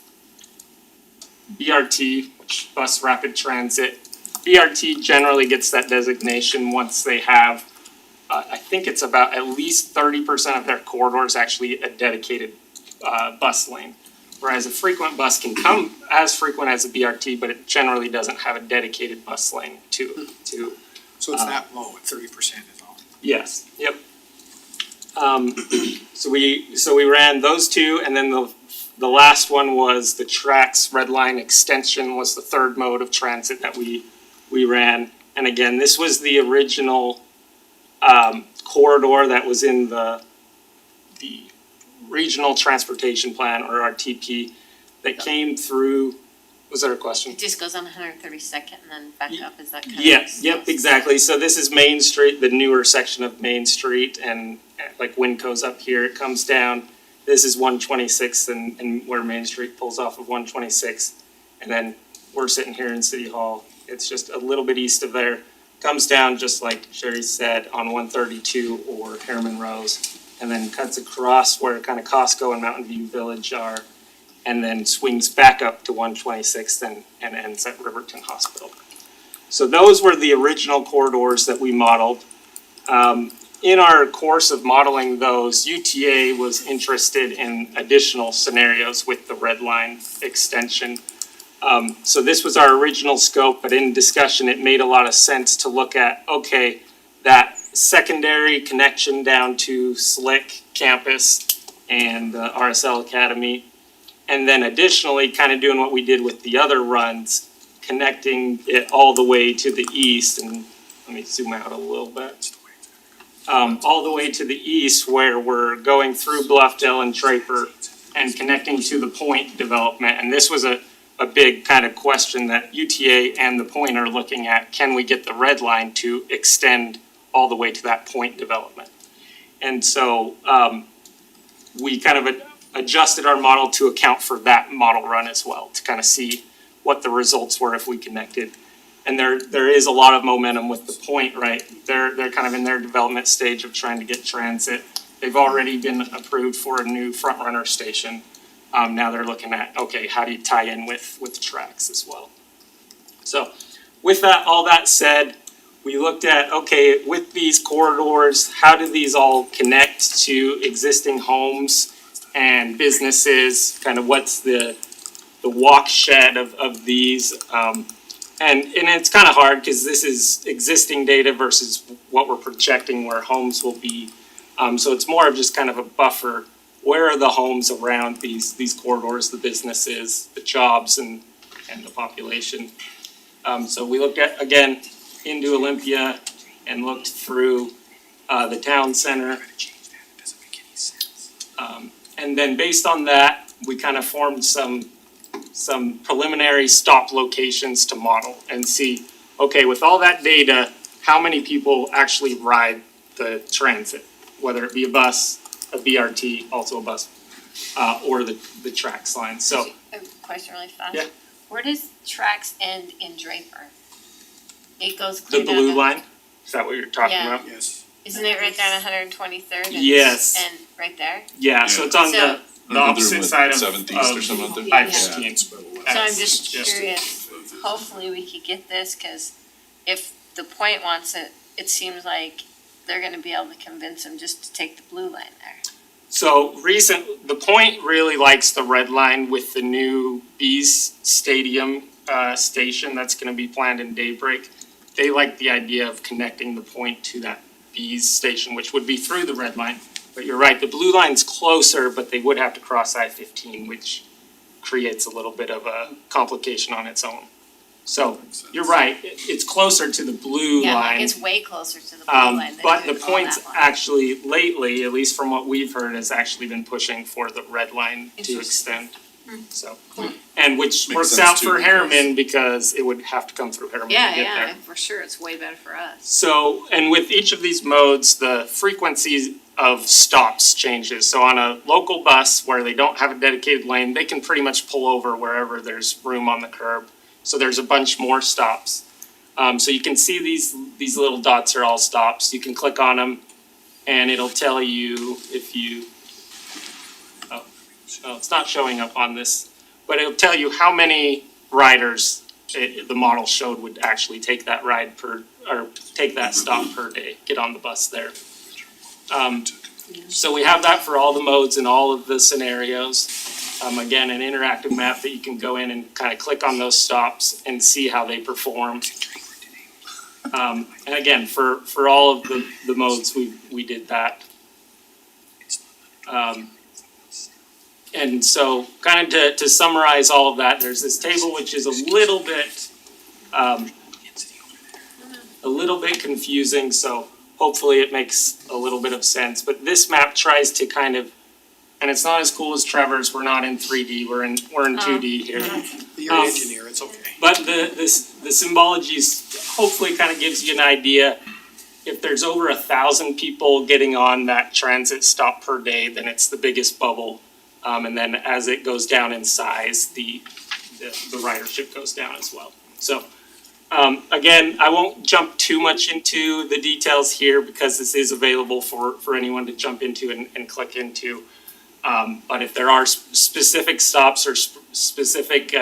BRT, which bus rapid transit. BRT generally gets that designation once they have, I think it's about at least 30% of their corridors actually a dedicated bus lane. Whereas a frequent bus can come as frequent as a BRT, but it generally doesn't have a dedicated bus lane to. So it's that low at 30% is all. Yes, yep. So we ran those two, and then the last one was the TRAX Red Line extension was the third mode of transit that we ran. And again, this was the original corridor that was in the Regional Transportation Plan, or RTP, that came through. Was there a question? It just goes on 132nd and then back up, is that kind of? Yep, exactly. So this is Main Street, the newer section of Main Street, and like Winco's up here, it comes down. This is 126th and where Main Street pulls off of 126th. And then we're sitting here in City Hall. It's just a little bit east of there. Comes down just like Sherry said on 132 or Harriman Rose, and then cuts across where kind of Costco and Mountain View Village are, and then swings back up to 126th and ends at Riverton Hospital. So those were the original corridors that we modeled. In our course of modeling those, UTA was interested in additional scenarios with the Red Line extension. So this was our original scope, but in discussion, it made a lot of sense to look at, okay, that secondary connection down to Slick campus and RSL Academy. And then additionally, kind of doing what we did with the other runs, connecting it all the way to the east. And let me zoom out a little bit. All the way to the east, where we're going through Bluffdale and Draper and connecting to the Point development. And this was a big kind of question that UTA and the Point are looking at. Can we get the Red Line to extend all the way to that Point development? And so we kind of adjusted our model to account for that model run as well, to kind of see what the results were if we connected. And there is a lot of momentum with the Point, right? They're kind of in their development stage of trying to get transit. They've already been approved for a new front runner station. Now they're looking at, okay, how do you tie in with tracks as well? So with that, all that said, we looked at, okay, with these corridors, how do these all connect to existing homes and businesses? Kind of what's the watershed of these? And it's kind of hard because this is existing data versus what we're projecting where homes will be. So it's more of just kind of a buffer. Where are the homes around these corridors, the businesses, the jobs, and the population? So we looked at, again, into Olympia and looked through the town center. And then based on that, we kind of formed some preliminary stop locations to model and see, okay, with all that data, how many people actually ride the transit, whether it be a bus, a BRT, also a bus, or the tracks line. So A question really fast. Yeah. Where does tracks end in Draper? It goes the clear down blue to- line, is that what you're talking Yeah. about? Yes. Isn't it right down 123rd? Yes. And right there? Yeah, so it's on So- the opposite side of Seventh East or something out there? I-15. So I'm just curious, hopefully we could get this, cause if the Point wants it, it seems like they're gonna be able to convince them just to take the blue line there. So the Point really likes the red line with the new Bees Stadium station that's gonna be planned in Daybreak. They like the idea of connecting the Point to that Bees station, which would be through the red line. But you're right, the blue line's closer, but they would have to cross I-15, which creates a little bit of a complication on its own. So you're right, it's closer to the blue Yeah, line. like it's way closer to the blue line than But the doing all Point's that line. actually lately, at least from what we've heard, has actually been pushing for the red line to extend. So, and which Makes works sense out too, for because- Harriman because it would have to come through Harriman to Yeah, get there. yeah, for sure, it's way better for us. So, and with each of these modes, the frequency of stops changes. So on a local bus where they don't have a dedicated lane, they can pretty much pull over wherever there's room on the curb. So there's a bunch more stops. So you can see these little dots are all stops. You can click on them and it'll tell you if you, oh, it's not showing up on this, but it'll tell you how many riders the model showed would actually take that ride or take that stop per day, get on the bus there. So we have that for all the modes and all of the scenarios. Again, an interactive map that you can go in and kind of click on those stops and see how they perform. And again, for all of the modes, we did that. And so kind of to summarize all of that, there's this table which is a little bit confusing, so hopefully it makes a little bit of sense. But this map tries to kind of, and it's not as cool as Trevor's, we're not in 3D, we're in 2D here. You're an engineer, it's okay. But the symbology hopefully kind of gives you an idea. If there's over 1,000 people getting on that transit stop per day, then it's the biggest bubble. And then as it goes down in size, the ridership goes down as well. So, again, I won't jump too much into the details here because this is available for anyone to jump into and click into. But if there are specific stops or specific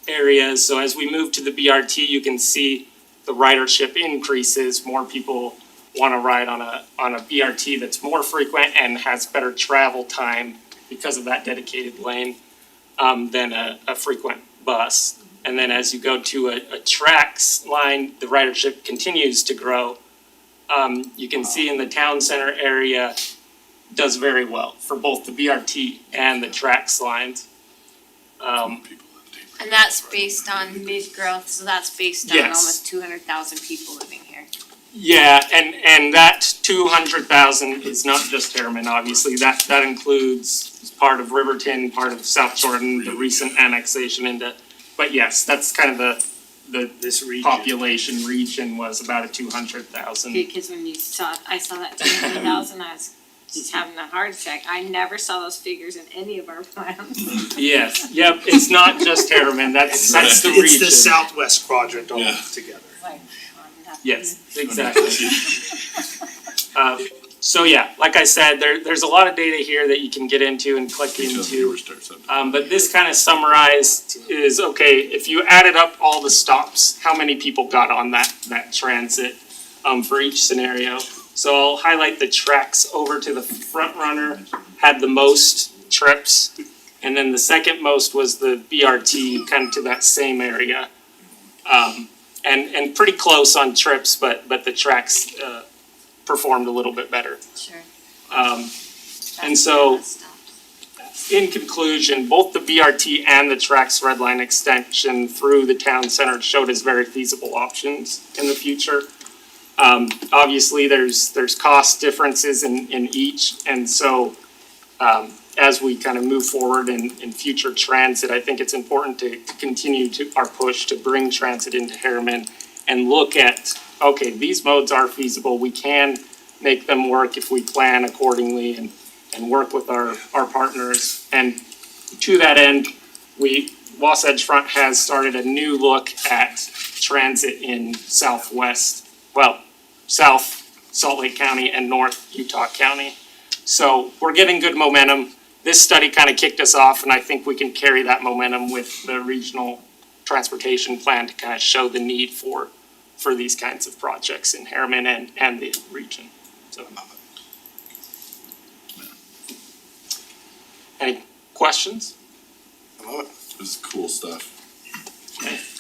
areas, so as we move to the BRT, you can see the ridership increases. More people want to ride on a BRT that's more frequent and has better travel time because of that dedicated lane than a frequent bus. And then as you go to a tracks line, the ridership continues to grow. You can see in the town center area does very well for both the BRT and the tracks lines. And that's based on mid-growth, so that's based on Yes. almost 200,000 people living here. Yeah, and that 200,000 is not just Harriman, obviously, that includes part of Riverton, part of South Jordan, the recent annexation into, but yes, that's kind of the population region was about a 200,000. Because when I saw that 200,000, I was just having a heart attack. I never saw those figures in any of our plans. Yes, yep, it's not just Harriman, that's the region. It's the southwest quadrant all Yeah. together. Like, Yes, exactly. So yeah, like I said, there's a lot of data here that you can get into and click Until the into. viewer starts up. But this kind of summarized is, okay, if you added up all the stops, how many people got on that transit, for each scenario? So I'll highlight the tracks over to the front runner, had the most trips. And then the second most was the BRT, kind of to that same area. And pretty close on trips, but the tracks, performed a little bit better. Sure. And so, in conclusion, both the BRT and the TRAX red line extension through the town center showed as very feasible options in the future. Obviously, there's cost differences in each, and so, as we kind of move forward in future transit, I think it's important to continue our push to bring transit into Harriman and look at, okay, these modes are feasible, we can make them work if we plan accordingly and work with our partners. And to that end, Wasatch Front has started a new look at transit in South Salt Lake County and North Utah County. So we're getting good momentum. This study kind of kicked us off, and I think we can carry that momentum with the regional transportation plan to kind of show the need for these kinds of projects in Harriman and the region. So. Any questions? I love it. This is cool stuff.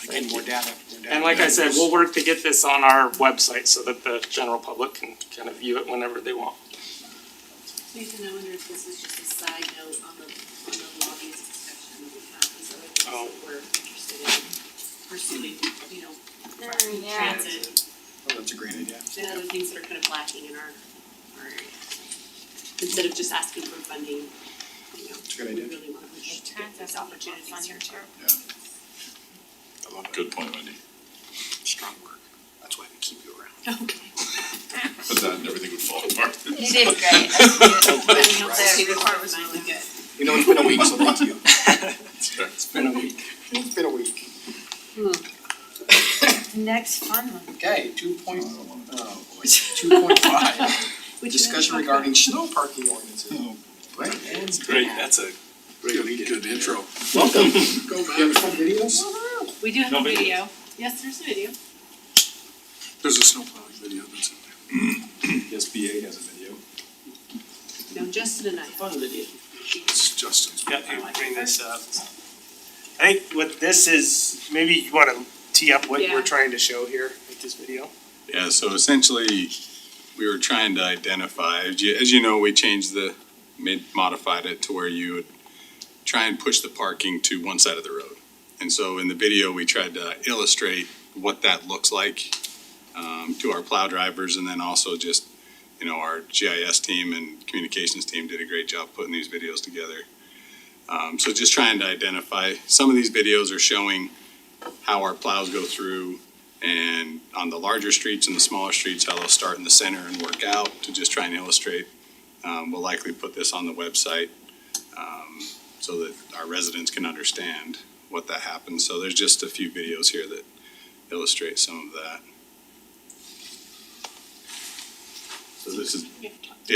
Again, more data. And like I said, we'll work to get this on our website so that the general public can kind of view it whenever they want. Nathan, I wonder if this is just a side note on the lobbyist discussion that we have, these other things Oh. that we're interested in pursuing, you know, yeah. transit, Oh, that's a great idea. and other things that are kind of lacking in our area. Instead of just asking for funding, you know, a good we idea. really wanna push to get these opportunities here too. I love it. Good point, Wendy. Strong work. That's why we keep you around. Okay. But then everything would fall apart. You did great. That's good. The report was really good. You know, it's been a week, so thank you. It's been a week. It's been a week. Next fun one. Okay, 2.5, discussion regarding snow parking ordinances. Right, and Great, that's a good intro. welcome. Go, you have some videos? We do have No a video. video. Yes, there's a video. There's a snowplowing video that's in there. Yes, BA has a video. No, Justin and I. Fun video. It's Justin's. Yeah, bring this up. I think what this is, maybe you wanna tee up what Yeah. we're trying to show here with this video. Yeah, so essentially, we were trying to identify, as you know, we modified it to where you would try and push the parking to one side of the road. And so in the video, we tried to illustrate what that looks like to our plow drivers, and then also just, you know, our GIS team and communications team did a great job putting these videos together. So just trying to identify, some of these videos are showing how our plows go through, and on the larger streets and the smaller streets, how they'll start in the center and work out, to just try and illustrate. We'll likely put this on the website so that our residents can understand what that happens. So there's just a few videos here that illustrate some of that.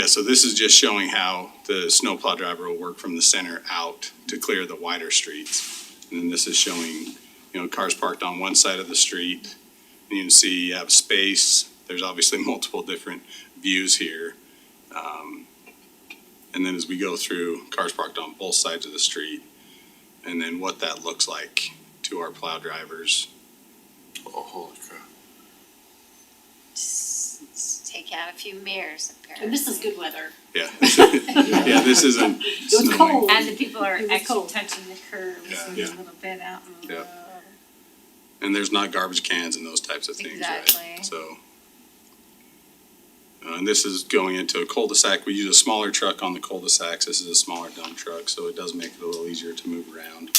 So this is just showing how the snowplow driver will work from the center out to clear the wider streets. And then this is showing, you know, cars parked on one side of the street. And you can see you have space. There's obviously multiple different views here. And then as we go through, cars parked on both sides of the street. And then what that looks like to our plow drivers. Oh, holy crap. Just take out a few mirrors apparently. And this is good weather. Yeah. Yeah, this isn't It was snowing. cold. And the people are It was actually cold. touching the curbs and Yeah. a little bit out in the Yeah. road. And there's not garbage cans and those types of things, right? Exactly. So. And this is going into a cul-de-sac. We use a smaller truck on the cul-de-sacs. This is a smaller dump truck, so it does make it a little easier to move around.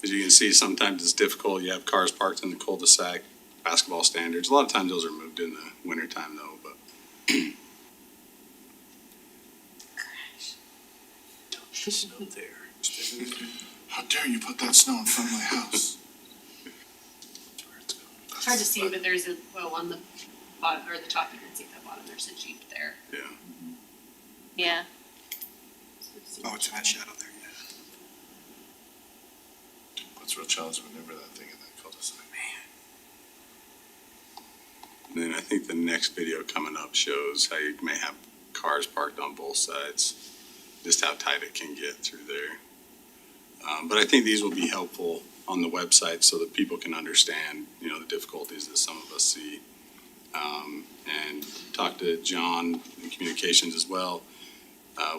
As you can see, sometimes it's difficult. You have cars parked in the cul-de-sac, basketball standards. A lot of times those are moved in the wintertime though, but How dare you put that snow in front of my house? It's hard to see, but there's a, well, on the bottom, or the top, you can see at the bottom, there's a Jeep there. Yeah. Yeah, Oh, it's in that shadow there, yeah. What's real challenge to maneuver that thing in that cul-de-sac? And then I think the next video coming up shows how you may have cars parked on both sides, just how tight it can get through there. But I think these will be helpful on the website so that people can understand, you know, the difficulties that some of us see. And talk to John in communications as well.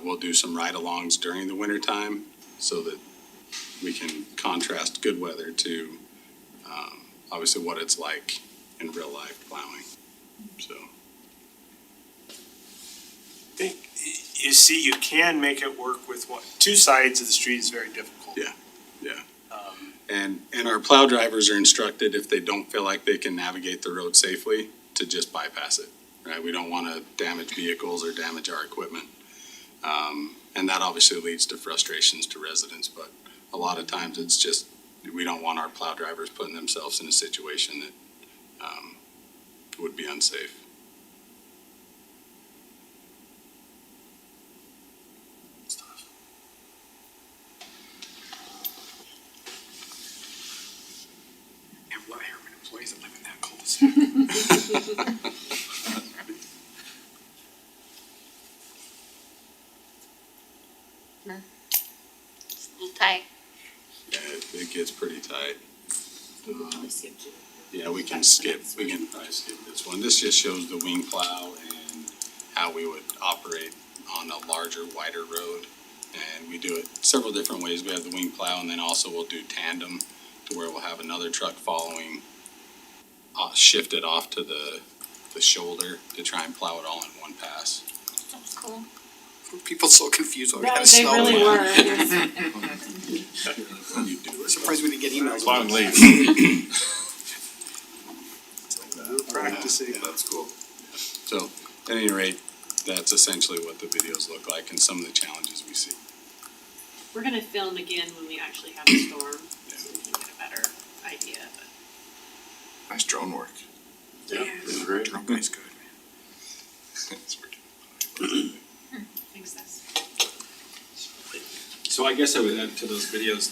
We'll do some ride-alongs during the winter time so that we can contrast good weather to, obviously what it's like in real life plowing, so. You see, you can make it work with one, two sides of the street is very difficult. Yeah. And our plow drivers are instructed, if they don't feel like they can navigate the road safely, to just bypass it, right? We don't wanna damage vehicles or damage our equipment. And that obviously leads to frustrations to residents, but a lot of times it's just, we don't want our plow drivers putting themselves in a situation that, would be unsafe. And what Harriman employees that live in that cul-de-sac. it's a little tight. Yeah, it gets pretty tight. You can probably skip to. Yeah, we can probably skip this one. This just shows the wing plow and how we would operate on a larger, wider road. And we do it several different ways. We have the wing plow, and then also we'll do tandem to where we'll have another truck following, shift it off to the shoulder to try and plow it all in one pass. That's cool. People so confused when we had a They snow. really one. were. When you do it. Surprised we didn't get emails. Long leave. Practicing. Yeah, that's cool. So, at any rate, that's essentially what the videos look like and some of the challenges we see. We're gonna film again when we actually have a storm, so we can get a better idea, but. Nice drone work. Yeah, great. drone guy's good, man. It's working. Thanks, Des. So I guess I would add to those videos,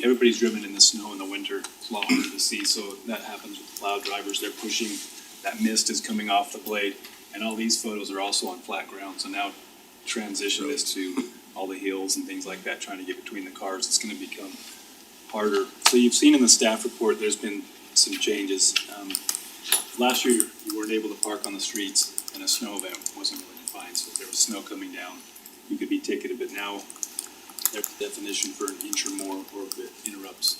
everybody's driven in the snow in the winter, it's a lot harder to see, so that happens with plow drivers, they're pushing, that mist is coming off the blade, and all these photos are also on flat ground, so now transition this to all the hills and things like that, trying to get between the cars, it's gonna become harder. So you've seen in the staff report, there's been some changes. Last year, you weren't able to park on the streets, and a snow event wasn't really defined, so if there was snow coming down, you could be ticketed, but now there's a definition for an inch or more, or if it interrupts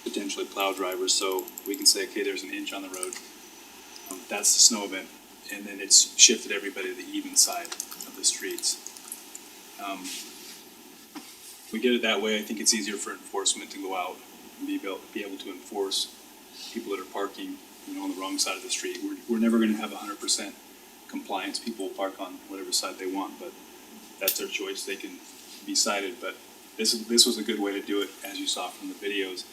potentially plow drivers, so we can say, okay, there's an inch on the road. That's the snow event, and then it's shifted everybody to the even side of the streets. If we get it that way, I think it's easier for enforcement to go out and be able to enforce people that are parking, you know, on the wrong side of the street. We're never gonna have 100% compliance, people will park on whatever side they want, but that's their choice, they can be cited, but this was a good way to do it, as you saw from the videos.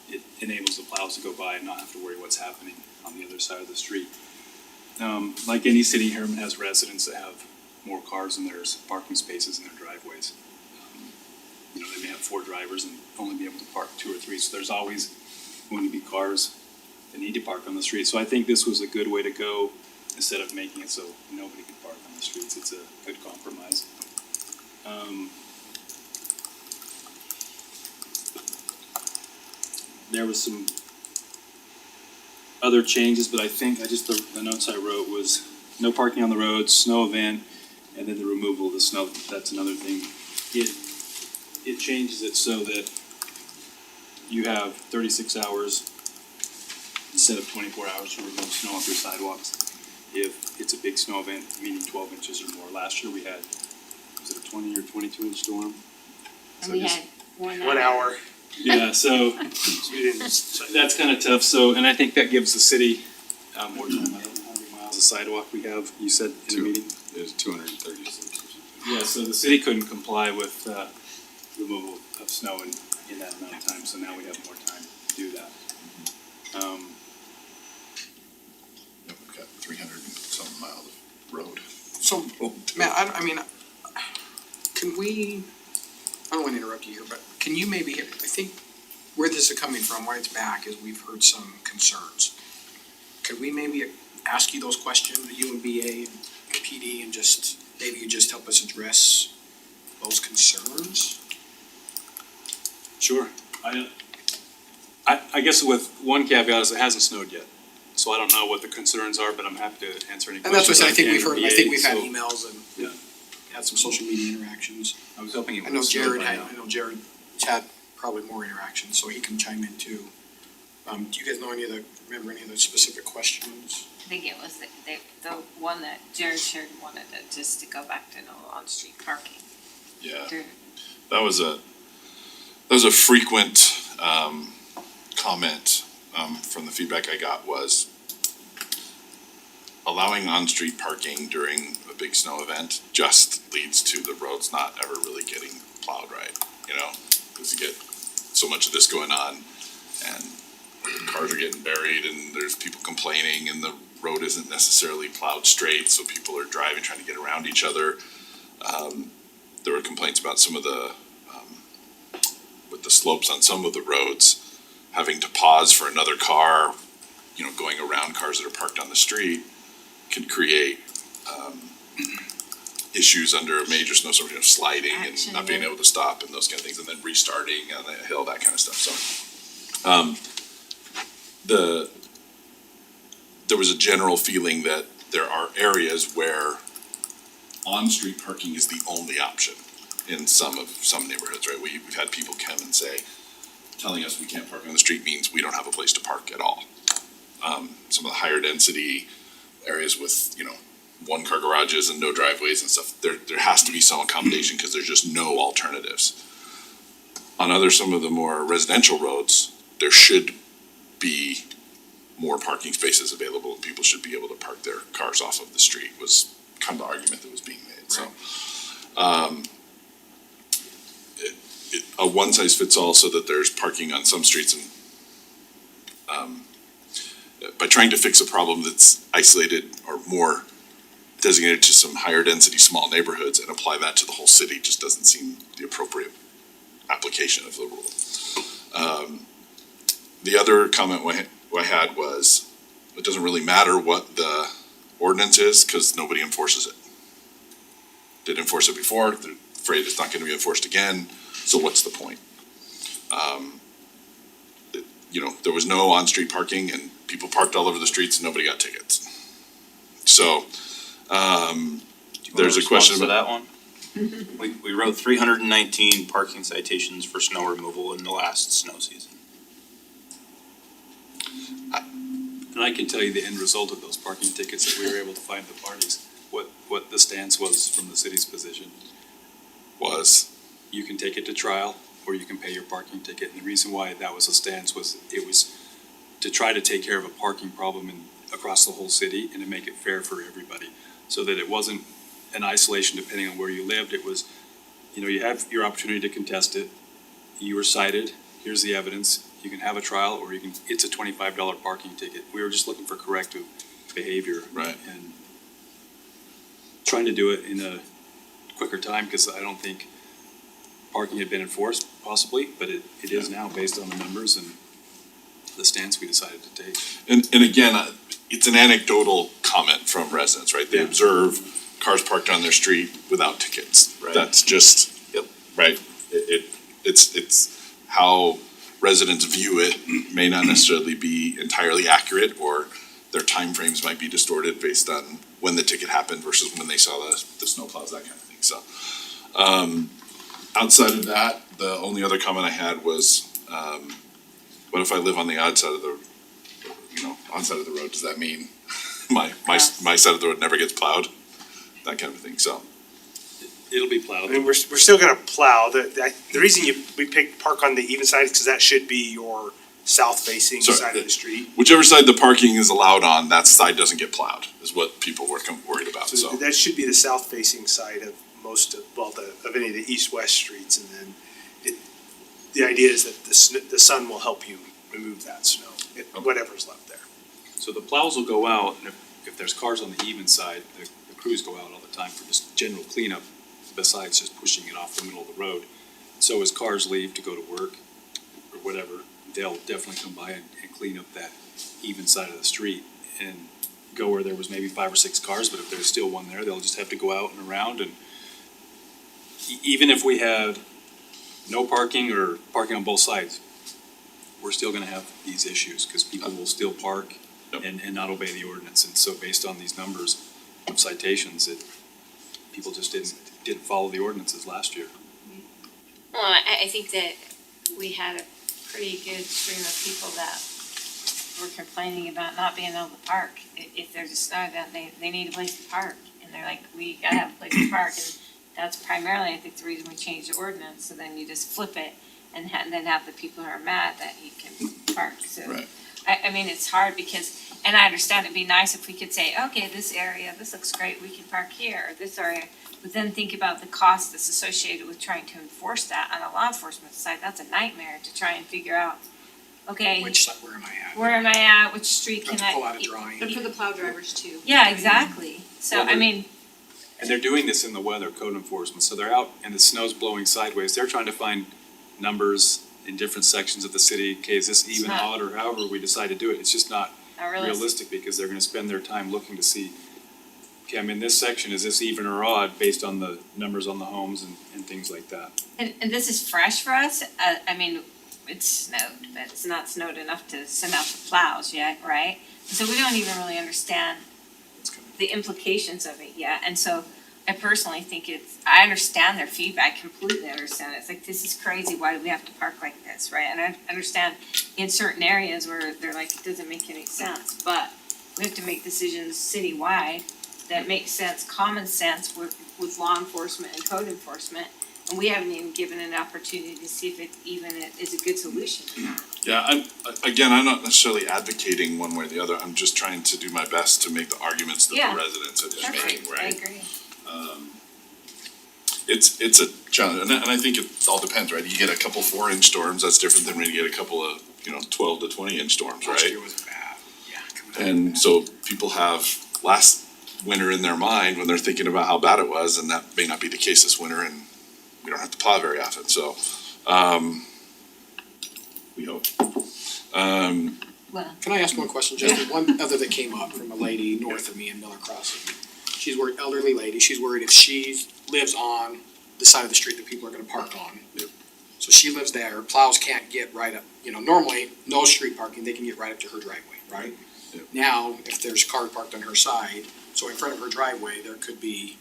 It enables the plows to go by and not have to worry what's happening on the other side of the street. Like any city, Harriman has residents that have more cars than there's parking spaces in their driveways. You know, they may have 4 drivers and only be able to park 2 or 3, so there's always going to be cars that need to park on the street. So I think this was a good way to go, instead of making it so nobody can park on the streets, it's a good compromise. There was some other changes, but I think the notes I wrote was no parking on the roads, snow event, and then the removal of the snow, that's another thing. It changes it so that you have 36 hours instead of 24 hours to remove snow off your sidewalks. If it's a big snow event, meaning 12 inches or more. Last year we had, was it a 20 or 22 inch storm? And we had 1 hour. 1 hour. Yeah, so that's kind of tough, so, and I think that gives the city more time, I don't know how many miles of sidewalk we have, you said in the Two. meeting? There's 236 or something. Yeah, so the city couldn't comply with, removal of snow in that amount of time, so now we have more time to do that. Yep, we've got 300 and some miles of road. So, Matt, I mean, can we, I don't wanna interrupt you here, but can you maybe, I think where this is coming from, why it's back, is we've heard some concerns. Could we maybe ask you those questions, you and BA and PD, and just, maybe you just help us address those concerns? Sure. I guess with one caveat is it hasn't snowed yet, so I don't know what the concerns are, but I'm happy to answer any And that's questions. what I think can we've heard, from I think we've BA, had so emails and Yeah. had some social media interactions. I was hoping it I would know have snowed Jared by had, now. I know Jared's had probably more interactions, so he can chime in too. Do you guys know remember any of the specific questions? I think it was the one that Jared shared wanted it just to go back to no on-street parking. Yeah, During- that was a frequent, comment, from the feedback I got was allowing on-street parking during a big snow event just leads to the roads not ever really getting plowed right, you know? Cause you get so much of this going on and cars are getting buried and there's people complaining and the road isn't necessarily plowed straight, so people are driving, trying to get around each other. There were complaints about some of the, with the slopes on some of the roads, having to pause for another car, you know, going around cars that are parked on the street can create, issues under a major snowstorm, you know, sliding and Action, not being yeah. able to stop and those kind of things, and then restarting on the hill, that kind of stuff, so. There was a general feeling that there are areas where on-street parking is the only option in some neighborhoods, right? We've had people come and say, telling us we can't park on the street means we don't have a place to park at all. Some of the higher density areas with, you know, one car garages and no driveways and stuff, there has to be some accommodation because there's just no alternatives. On some of the more residential roads, there should be more parking spaces available and people should be able to park their cars off of the street was kind of the argument that was being made, so. A one size fits all so that there's parking on some streets and, by trying to fix a problem that's isolated or more designated to some higher density, small neighborhoods and apply that to the whole city just doesn't seem the appropriate application of the rule. The other comment I had was, it doesn't really matter what the ordinance is, cause nobody enforces it. Didn't enforce it before, they're afraid it's not gonna be enforced again, so what's the point? You know, there was no on-street parking and people parked all over the streets and nobody got tickets. So, there's a question To about. that one? We wrote 319 parking citations for snow removal in the last snow season. And I can tell you the end result of those parking tickets that we were able to find at the parties, what the stance was from the city's position. Was, You can take it to trial, or you can pay your parking ticket, and the reason why that was a stance was, it was to try to take care of a parking problem across the whole city and to make it fair for everybody, so that it wasn't an isolation depending on where you lived, it was, you know, you have your opportunity to contest it, you were cited, here's the evidence, you can have a trial, or you can, it's a $25 parking ticket. We were just looking for corrective behavior. Right. And trying to do it in a quicker time, because I don't think parking had been enforced possibly, but it is now based on the numbers and the stance we decided to take. and again, it's an anecdotal comment from residents, right? They Yeah. observe cars parked on their street without tickets. Right. That's just, right? It's how residents view it may not necessarily be entirely accurate, or their timeframes might be distorted based on when the ticket happened versus when they saw the snowplows, that kind of thing, so. Outside of that, the only other comment I had was, what if I live on the odd side of the, on side of the road, does that mean my side of the road never gets plowed? That kind of thing, so. It'll be I plowed. mean, we're still gonna plow, the reason we picked park on the even side is because that should be your south-facing Sorry, side of the street. Whichever side the parking is allowed on, that side doesn't get plowed, is what people were worried about, So so. that should be the south-facing side of most of, well, of any of the east-west streets, and then the idea is that the sun will help you remove that snow, whatever's left there. So the plows will go out, and if there's cars on the even side, the crews go out all the time for just general cleanup, besides just pushing it off the middle of the road. So as cars leave to go to work, or whatever, they'll definitely come by and clean up that even side of the street, and go where there was maybe 5 or 6 cars, but if there's still one there, they'll just have to go out and around, and even if we had no parking or parking on both sides, we're still gonna have these issues, cause people will still park Yep. and not obey the ordinance, and so based on these numbers of citations, people just didn't follow the ordinances last year. Well, I think that we had a pretty good stream of people that were complaining about not being able to park. If there's a snow event, they need a place to park, and they're like, we gotta have a place to park, and that's primarily, I think, the reason we changed the ordinance, so then you just flip it and then have the people who are mad that you can park, so. Right. I mean, it's hard because, and I understand it'd be nice if we could say, okay, this area, this looks great, we can park here, or this area. But then think about the cost that's associated with trying to enforce that on a law enforcement side, that's a nightmare to try and figure out, okay, Which side, where am I at? where am I at, which street Have can to pull out I? a drawing. But for the plow drivers too. Yeah, exactly, so I mean, And they're doing this in the weather, code enforcement, so they're out and the snow's blowing sideways, they're trying to find numbers in different sections of the city, okay, is this even, not- odd, or however we decide to do it, it's just not not realistic. realistic, because they're gonna spend their time looking to see, okay, I'm in this section, is this even or odd, based on the numbers on the homes and things like that. And this is fresh for us, I mean, it's snowed, but it's not snowed enough to send out the plows yet, right? So we don't even really understand the implications of it yet, and so I personally think I understand their feedback, completely understand it, it's like, this is crazy, why do we have to park like this, right? And I understand in certain areas where they're like, it doesn't make any sense, but we have to make decisions citywide that make sense, common sense with law enforcement and code enforcement, and we haven't even given an opportunity to see if it even is a good solution or not. Yeah, I'm not necessarily advocating one way or the other, I'm just trying to do my best to make the arguments that Yeah. the residents are just making, Perfect, I right? agree. It's a challenge, and I think it all depends, right? You get a couple 4-inch storms, that's different than when you get a couple of, 12 to 20-inch storms, right? Last year was bad, yeah, coming out of And that. so people have last winter in their mind when they're thinking about how bad it was, and that may not be the case this winter, and we don't have to plow very often, so, we hope. Well, Can I ask one question, Justin? One other that came up from a lady north of me in Miller Crossing. She's worried, elderly lady, she's worried if she lives on the side of the street that people are gonna park on. Yep. So she lives there, plows can't get right up, normally, no street parking, they can get right up to her driveway, right? Yep. Now, if there's cars parked on her side, so in front of her driveway, there could be,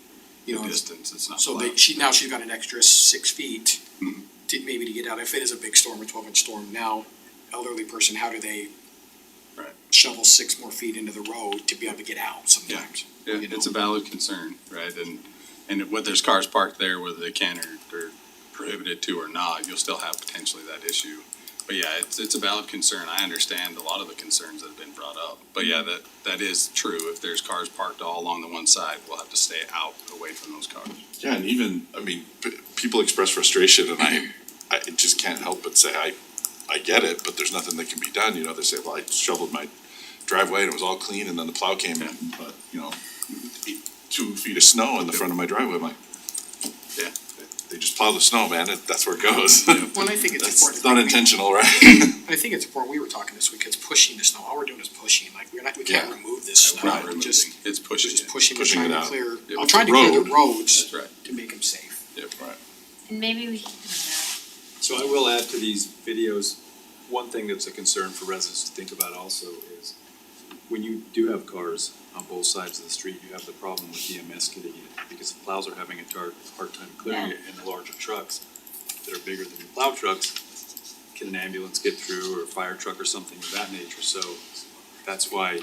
Distance, it's not so plowed. she's got an extra 6 feet Mhm. to maybe to get out, if it is a big storm, a 12-inch storm, now elderly person, how do they Right. shovel 6 more feet into the road to be able to get out sometimes? Yeah, you it's a know? valid concern, right, and whether there's cars parked there, whether they can or prohibited to or not, you'll still have potentially that issue. But yeah, it's a valid concern, I understand a lot of the concerns that have been brought up, but yeah, that is true, if there's cars parked all along the one side, we'll have to stay out, away from those cars. Yeah, and even, people express frustration, and I just can't help but say, I get it, but there's nothing that can be done, they say, well, I shoveled my driveway and it was all clean, and then the plow came in, but, 2 feet of snow in the front of my driveway, I'm like, Yeah. they just plow the snow, man, that's where it goes. Well, I think it's important. It's not intentional, right? I think it's important, we were talking this week, it's pushing the snow, all we're doing is pushing, like, we can't Yeah. remove this snow, We're not we're removing, just, it's pushing it. pushing, we're Pushing trying it to out. clear, Yeah, I'm with trying to the clear the road. roads That's right. to make them safe. Yep, right. and maybe we, So I will add to these videos, one thing that's a concern for residents to think about also is when you do have cars on both sides of the street, you have the problem with EMS getting in, because the plows are having a hard time clearing it, and the larger trucks that are bigger than the plow trucks, can an ambulance get through, or a fire truck or something of that nature, so that's why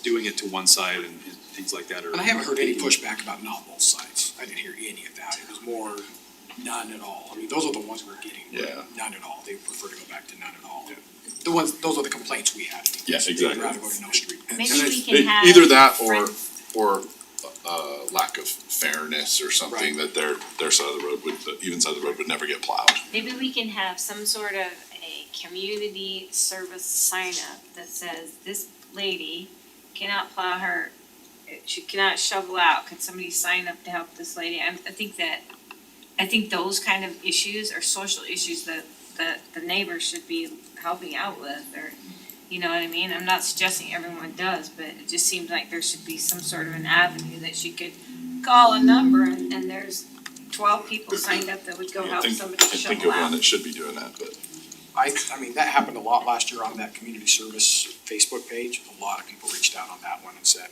doing it to one side and things like that are. And I haven't heard any pushback about not both sides, I didn't hear any of that, it was more, none at all. I mean, those are the ones we're getting. Yeah. None at all. They prefer to go back to none at all. Yeah. Those are the complaints we had. Yeah, They'd exactly. rather go to no street. And- Maybe and we it's- can have. Either that friends- or lack of fairness or something that their side of the road would, the even side of the road would never get plowed. Maybe we can have some sort of a community service sign up that says, this lady cannot plow her, she cannot shovel out, could somebody sign up to help this lady? I think those kind of issues are social issues that the neighbors should be helping out with, or, you know what I mean? I'm not suggesting everyone does, but it just seems like there should be some sort of an avenue that she could call a number and there's 12 people signed up that would go help somebody I think shovel of one out. that should be doing that, but I mean, that happened a lot last year on that community service Facebook page. A lot of people reached out on that one and said,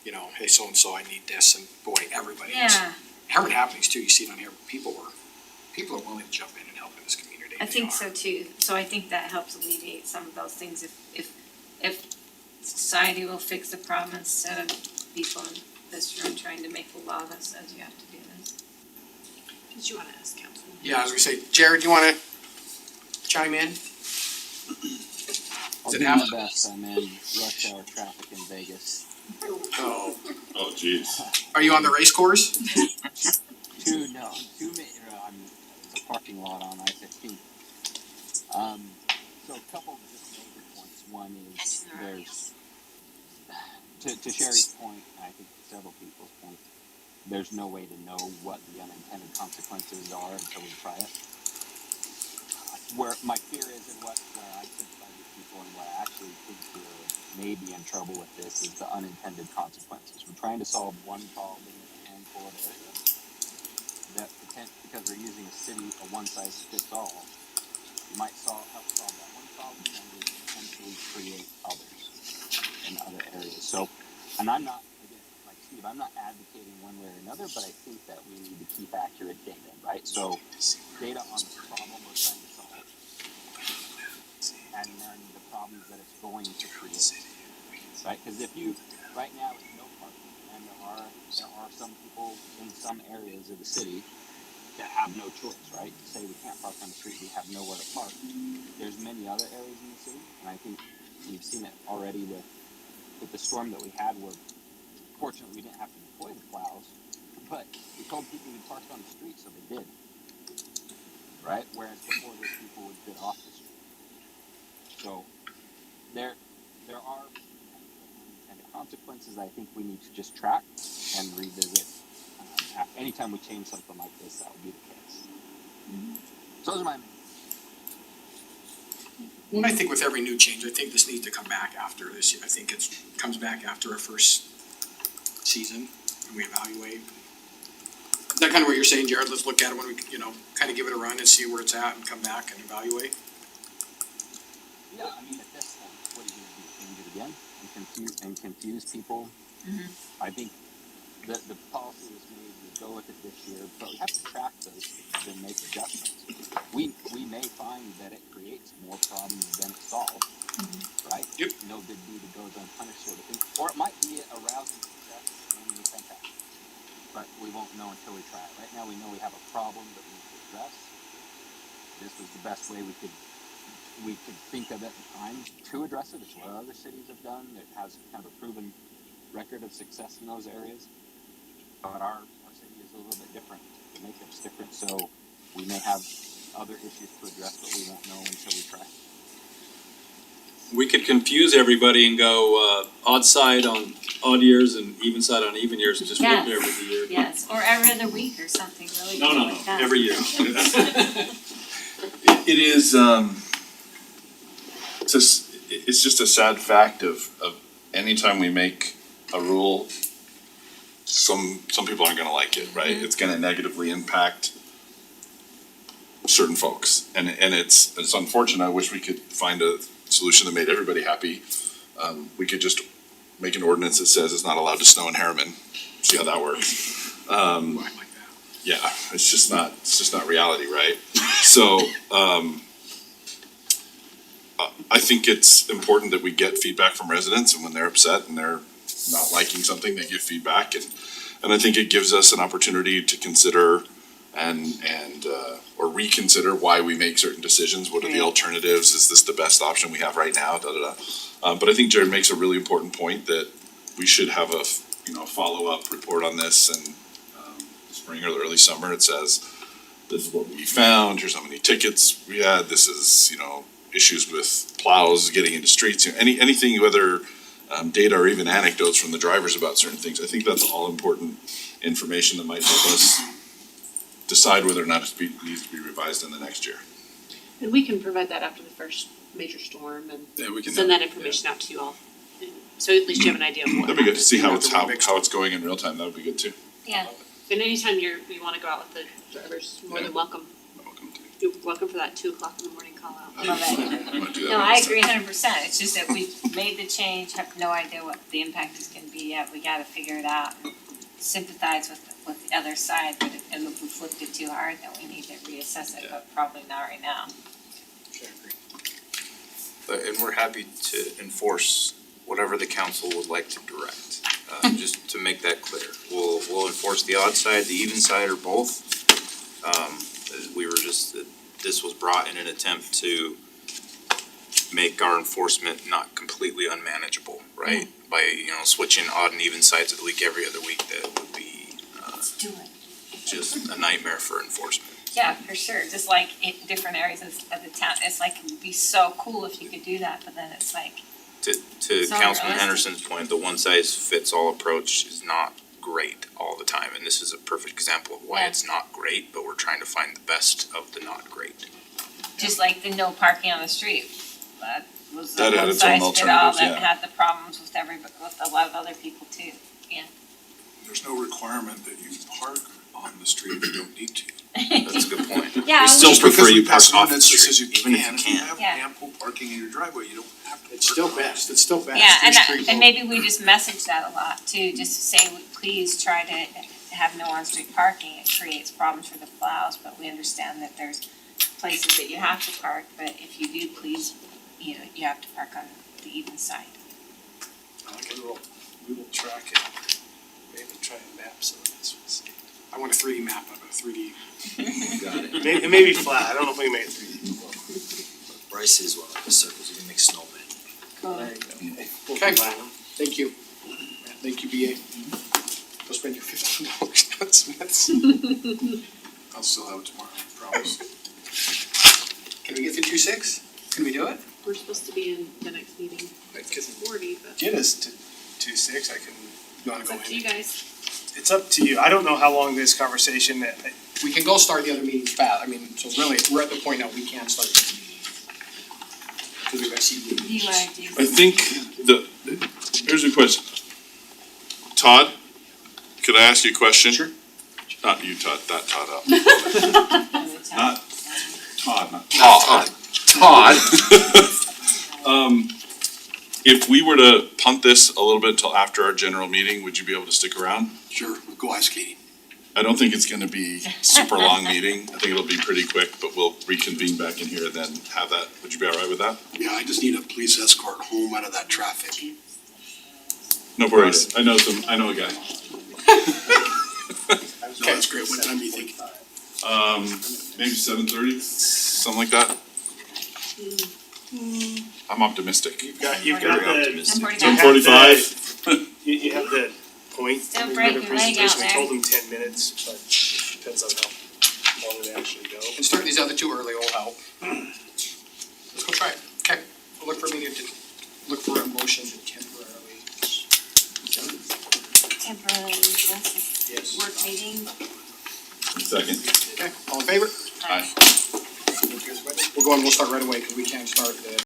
you know, hey, so-and-so, I need this, and boy, everybody was. Yeah, Herman Happenings too, you see it on here, people are willing to jump in and help in this community. I They think are. so too. So I think that helps alleviate some of those things if society will fix the problem instead of people in this room trying to make a law that says you have to do this. Did you wanna ask council? Yeah, I was gonna say, Jared, you wanna chime in? I'll Is it do half- my best. I'm in rush hour traffic in Vegas. Oh, oh geez. are you on the race course? It's a parking lot on I-15. So a couple of just major points. One is to Sherry's point, and I think several people's points, there's no way to know what the unintended consequences are until we try it. Where my fear is, and where I sympathize with people, and where I actually think we're maybe in trouble with this, is the unintended consequences. We're trying to solve one problem in a handful of areas. That because we're using a one-size-fits-all, we might help solve that one problem, and we potentially create others in other areas. So, and I'm not, again, like Steve, I'm not advocating one way or another, but I think that we need to keep accurate data, right? So, data on the problem we're trying to solve, and then the problems that it's going to create, right? Because right now it's no parking, and there are some people in some areas of the city that have no choice, right? Say we can't park on the street, we have nowhere to park. There's many other areas in the city, and I think we've seen it already with the storm that we had, where fortunately we didn't have to deploy the plows, but we told people to park on the street, so they did. Right? Whereas before those people would get off the street. So there are unintended consequences I think we need to just track and revisit. Anytime we change something like this, that would be the case. So those are my main. Well, I think with every new change, I think this needs to come back after this. I think comes back after our first season and we evaluate. Is that kind of what you're saying, Jared? Let's look at it when we, kind of give it a run and see where it's at and come back and evaluate. Yeah, I mean, at this point, what are you gonna do? Change it again and confuse people? Mhm. I think the policy was made, we go with it this year, but we have to track those and make adjustments. We may find that it creates more problems than it solves, right? Yep. No good deed goes unpunished sort of thing. Or it might be a rousing success and we fantastic. But we won't know until we try it. Right now we know we have a problem that we need to address. This was the best way we could think of at the time to address it. It's what other cities have done. It has kind of a proven record of success in those areas. But our city is a little bit different. The makeup's different, so we may have other issues to address, but we won't know until we try. We could confuse everybody and go, odd side on odd years and even side on even years, and just flip Yes. it every year. Yes, or every other week or something really No, cool no, like that. every year. It is, it's just a sad fact of anytime we make a rule, some people aren't gonna like it, right? It's gonna negatively impact certain folks, and it's unfortunate. I wish we could find a solution that made everybody happy. We could just make an ordinance that says it's not allowed to snow in Harriman, see how that works. Yeah, it's just not reality, right? So, I think it's important that we get feedback from residents, and when they're upset and they're not liking something, they give feedback, and I think it gives us an opportunity to consider or reconsider why we make certain decisions, what are the alternatives, is this the best option we have right now, but I think Jared makes a really important point that we should have a, follow-up report on this in, spring or the early summer. It says, this is what we found, here's how many tickets we had, this is, issues with plows getting into streets, anything, whether data or even anecdotes from the drivers about certain things. I think that's all important information that might help us decide whether or not it needs to be revised in the next year. And we can provide that after the first major storm and Yeah, we can. send that information out to you all. So at least you have an idea of what That'd be good to see how After we mix how it's going in real time, that would be good too. Yeah, And anytime you wanna go out with the drivers, more than welcome. Welcome to. You're welcome for that 2 o'clock in the morning call out. I love it. I'm gonna do that No, when I it's agree done. 100%. It's just that we made the change, have no idea what the impact is gonna be yet. We gotta figure it out. Sympathize with the other side, but if we flipped it too hard, then we need to reassess it, but probably not right now. And we're happy to enforce whatever the council would like to direct, just to make that clear. We'll enforce the odd side, the even side, or both. This was brought in an attempt to make our enforcement not completely unmanageable, right? By, switching odd and even sides of the week every other week, that would be, Let's do it. just a nightmare for enforcement. Yeah, for sure. Just like in different areas of the town, it's like, it'd be so cool if you could do that, but then it's like, To It's not Councilman realistic. Henderson's point, the one size fits all approach is not great all the time, and this is a perfect example of why Yeah. it's not great, but we're trying to find the best of the not great. just like the no parking on the street. That was the That had one its own size fit all alternatives, that had the problems with with a lot of other people too. There's no requirement that you park on the street if you don't need to. That's a good point. Yeah, We still Just prefer because you we park pass an off the ordinance that street, says you even if can, you if you can. have Yeah. ample parking in your driveway, you don't have to. It's park still on the best, it's still best. Yeah, There's street and vote. maybe we just message that a lot too, just to say, please try to have no on-street parking. It creates problems for the plows, but we understand that there's places that you have to park, but if you do, please, you have to park on the even side. We will track it. Maybe try and map some of this, we'll see. I want a 3D map of it, 3D. Got it. It may be flat, I don't know if we can make it 3D. Bryce is well, the circles, you can make snowmen. Okay, thank you. Thank you, BA. Go spend your $15 on Smiths. I'll still have it tomorrow, I promise. Can we get to 2.6? Can we do it? We're supposed to be in the next meeting, Because 40, but Get us to 2.6, I can, you wanna it's go up to you in? guys. It's up to you, I don't know how long this conversation, We can go start the other meetings fast. I mean, so really, we're at the point now we can't start the other meetings. Cause we've got CBA. Do you wanna do? I think here's a question. Todd, could I ask you a question? Sure. Not you, Todd, that Todd up. Not Todd, not Todd. If we were to punt this a little bit until after our general meeting, would you be able to stick around? Sure, go ice skating. I don't think it's gonna be super long meeting. I think it'll be pretty quick, but we'll reconvene back in here and then have that. Would you be all right with that? Yeah, I just need a police escort home out of that traffic. No worries. I know a guy. No, that's great. What time do you think? Maybe 7:30, something like that. I'm optimistic. you've got Very the, optimistic. 7:45. you have the point. Don't in break the your leg out presentation. We there. told them 10 minutes, but depends on how long they actually go. And start these other two early will help. Let's go try it. Okay, we'll look for a meeting to, look for a motion to temporarily. Temporarily recess Yes. work meeting. Second. Okay, all in favor? Aye. We'll go and we'll start right away because we can't start the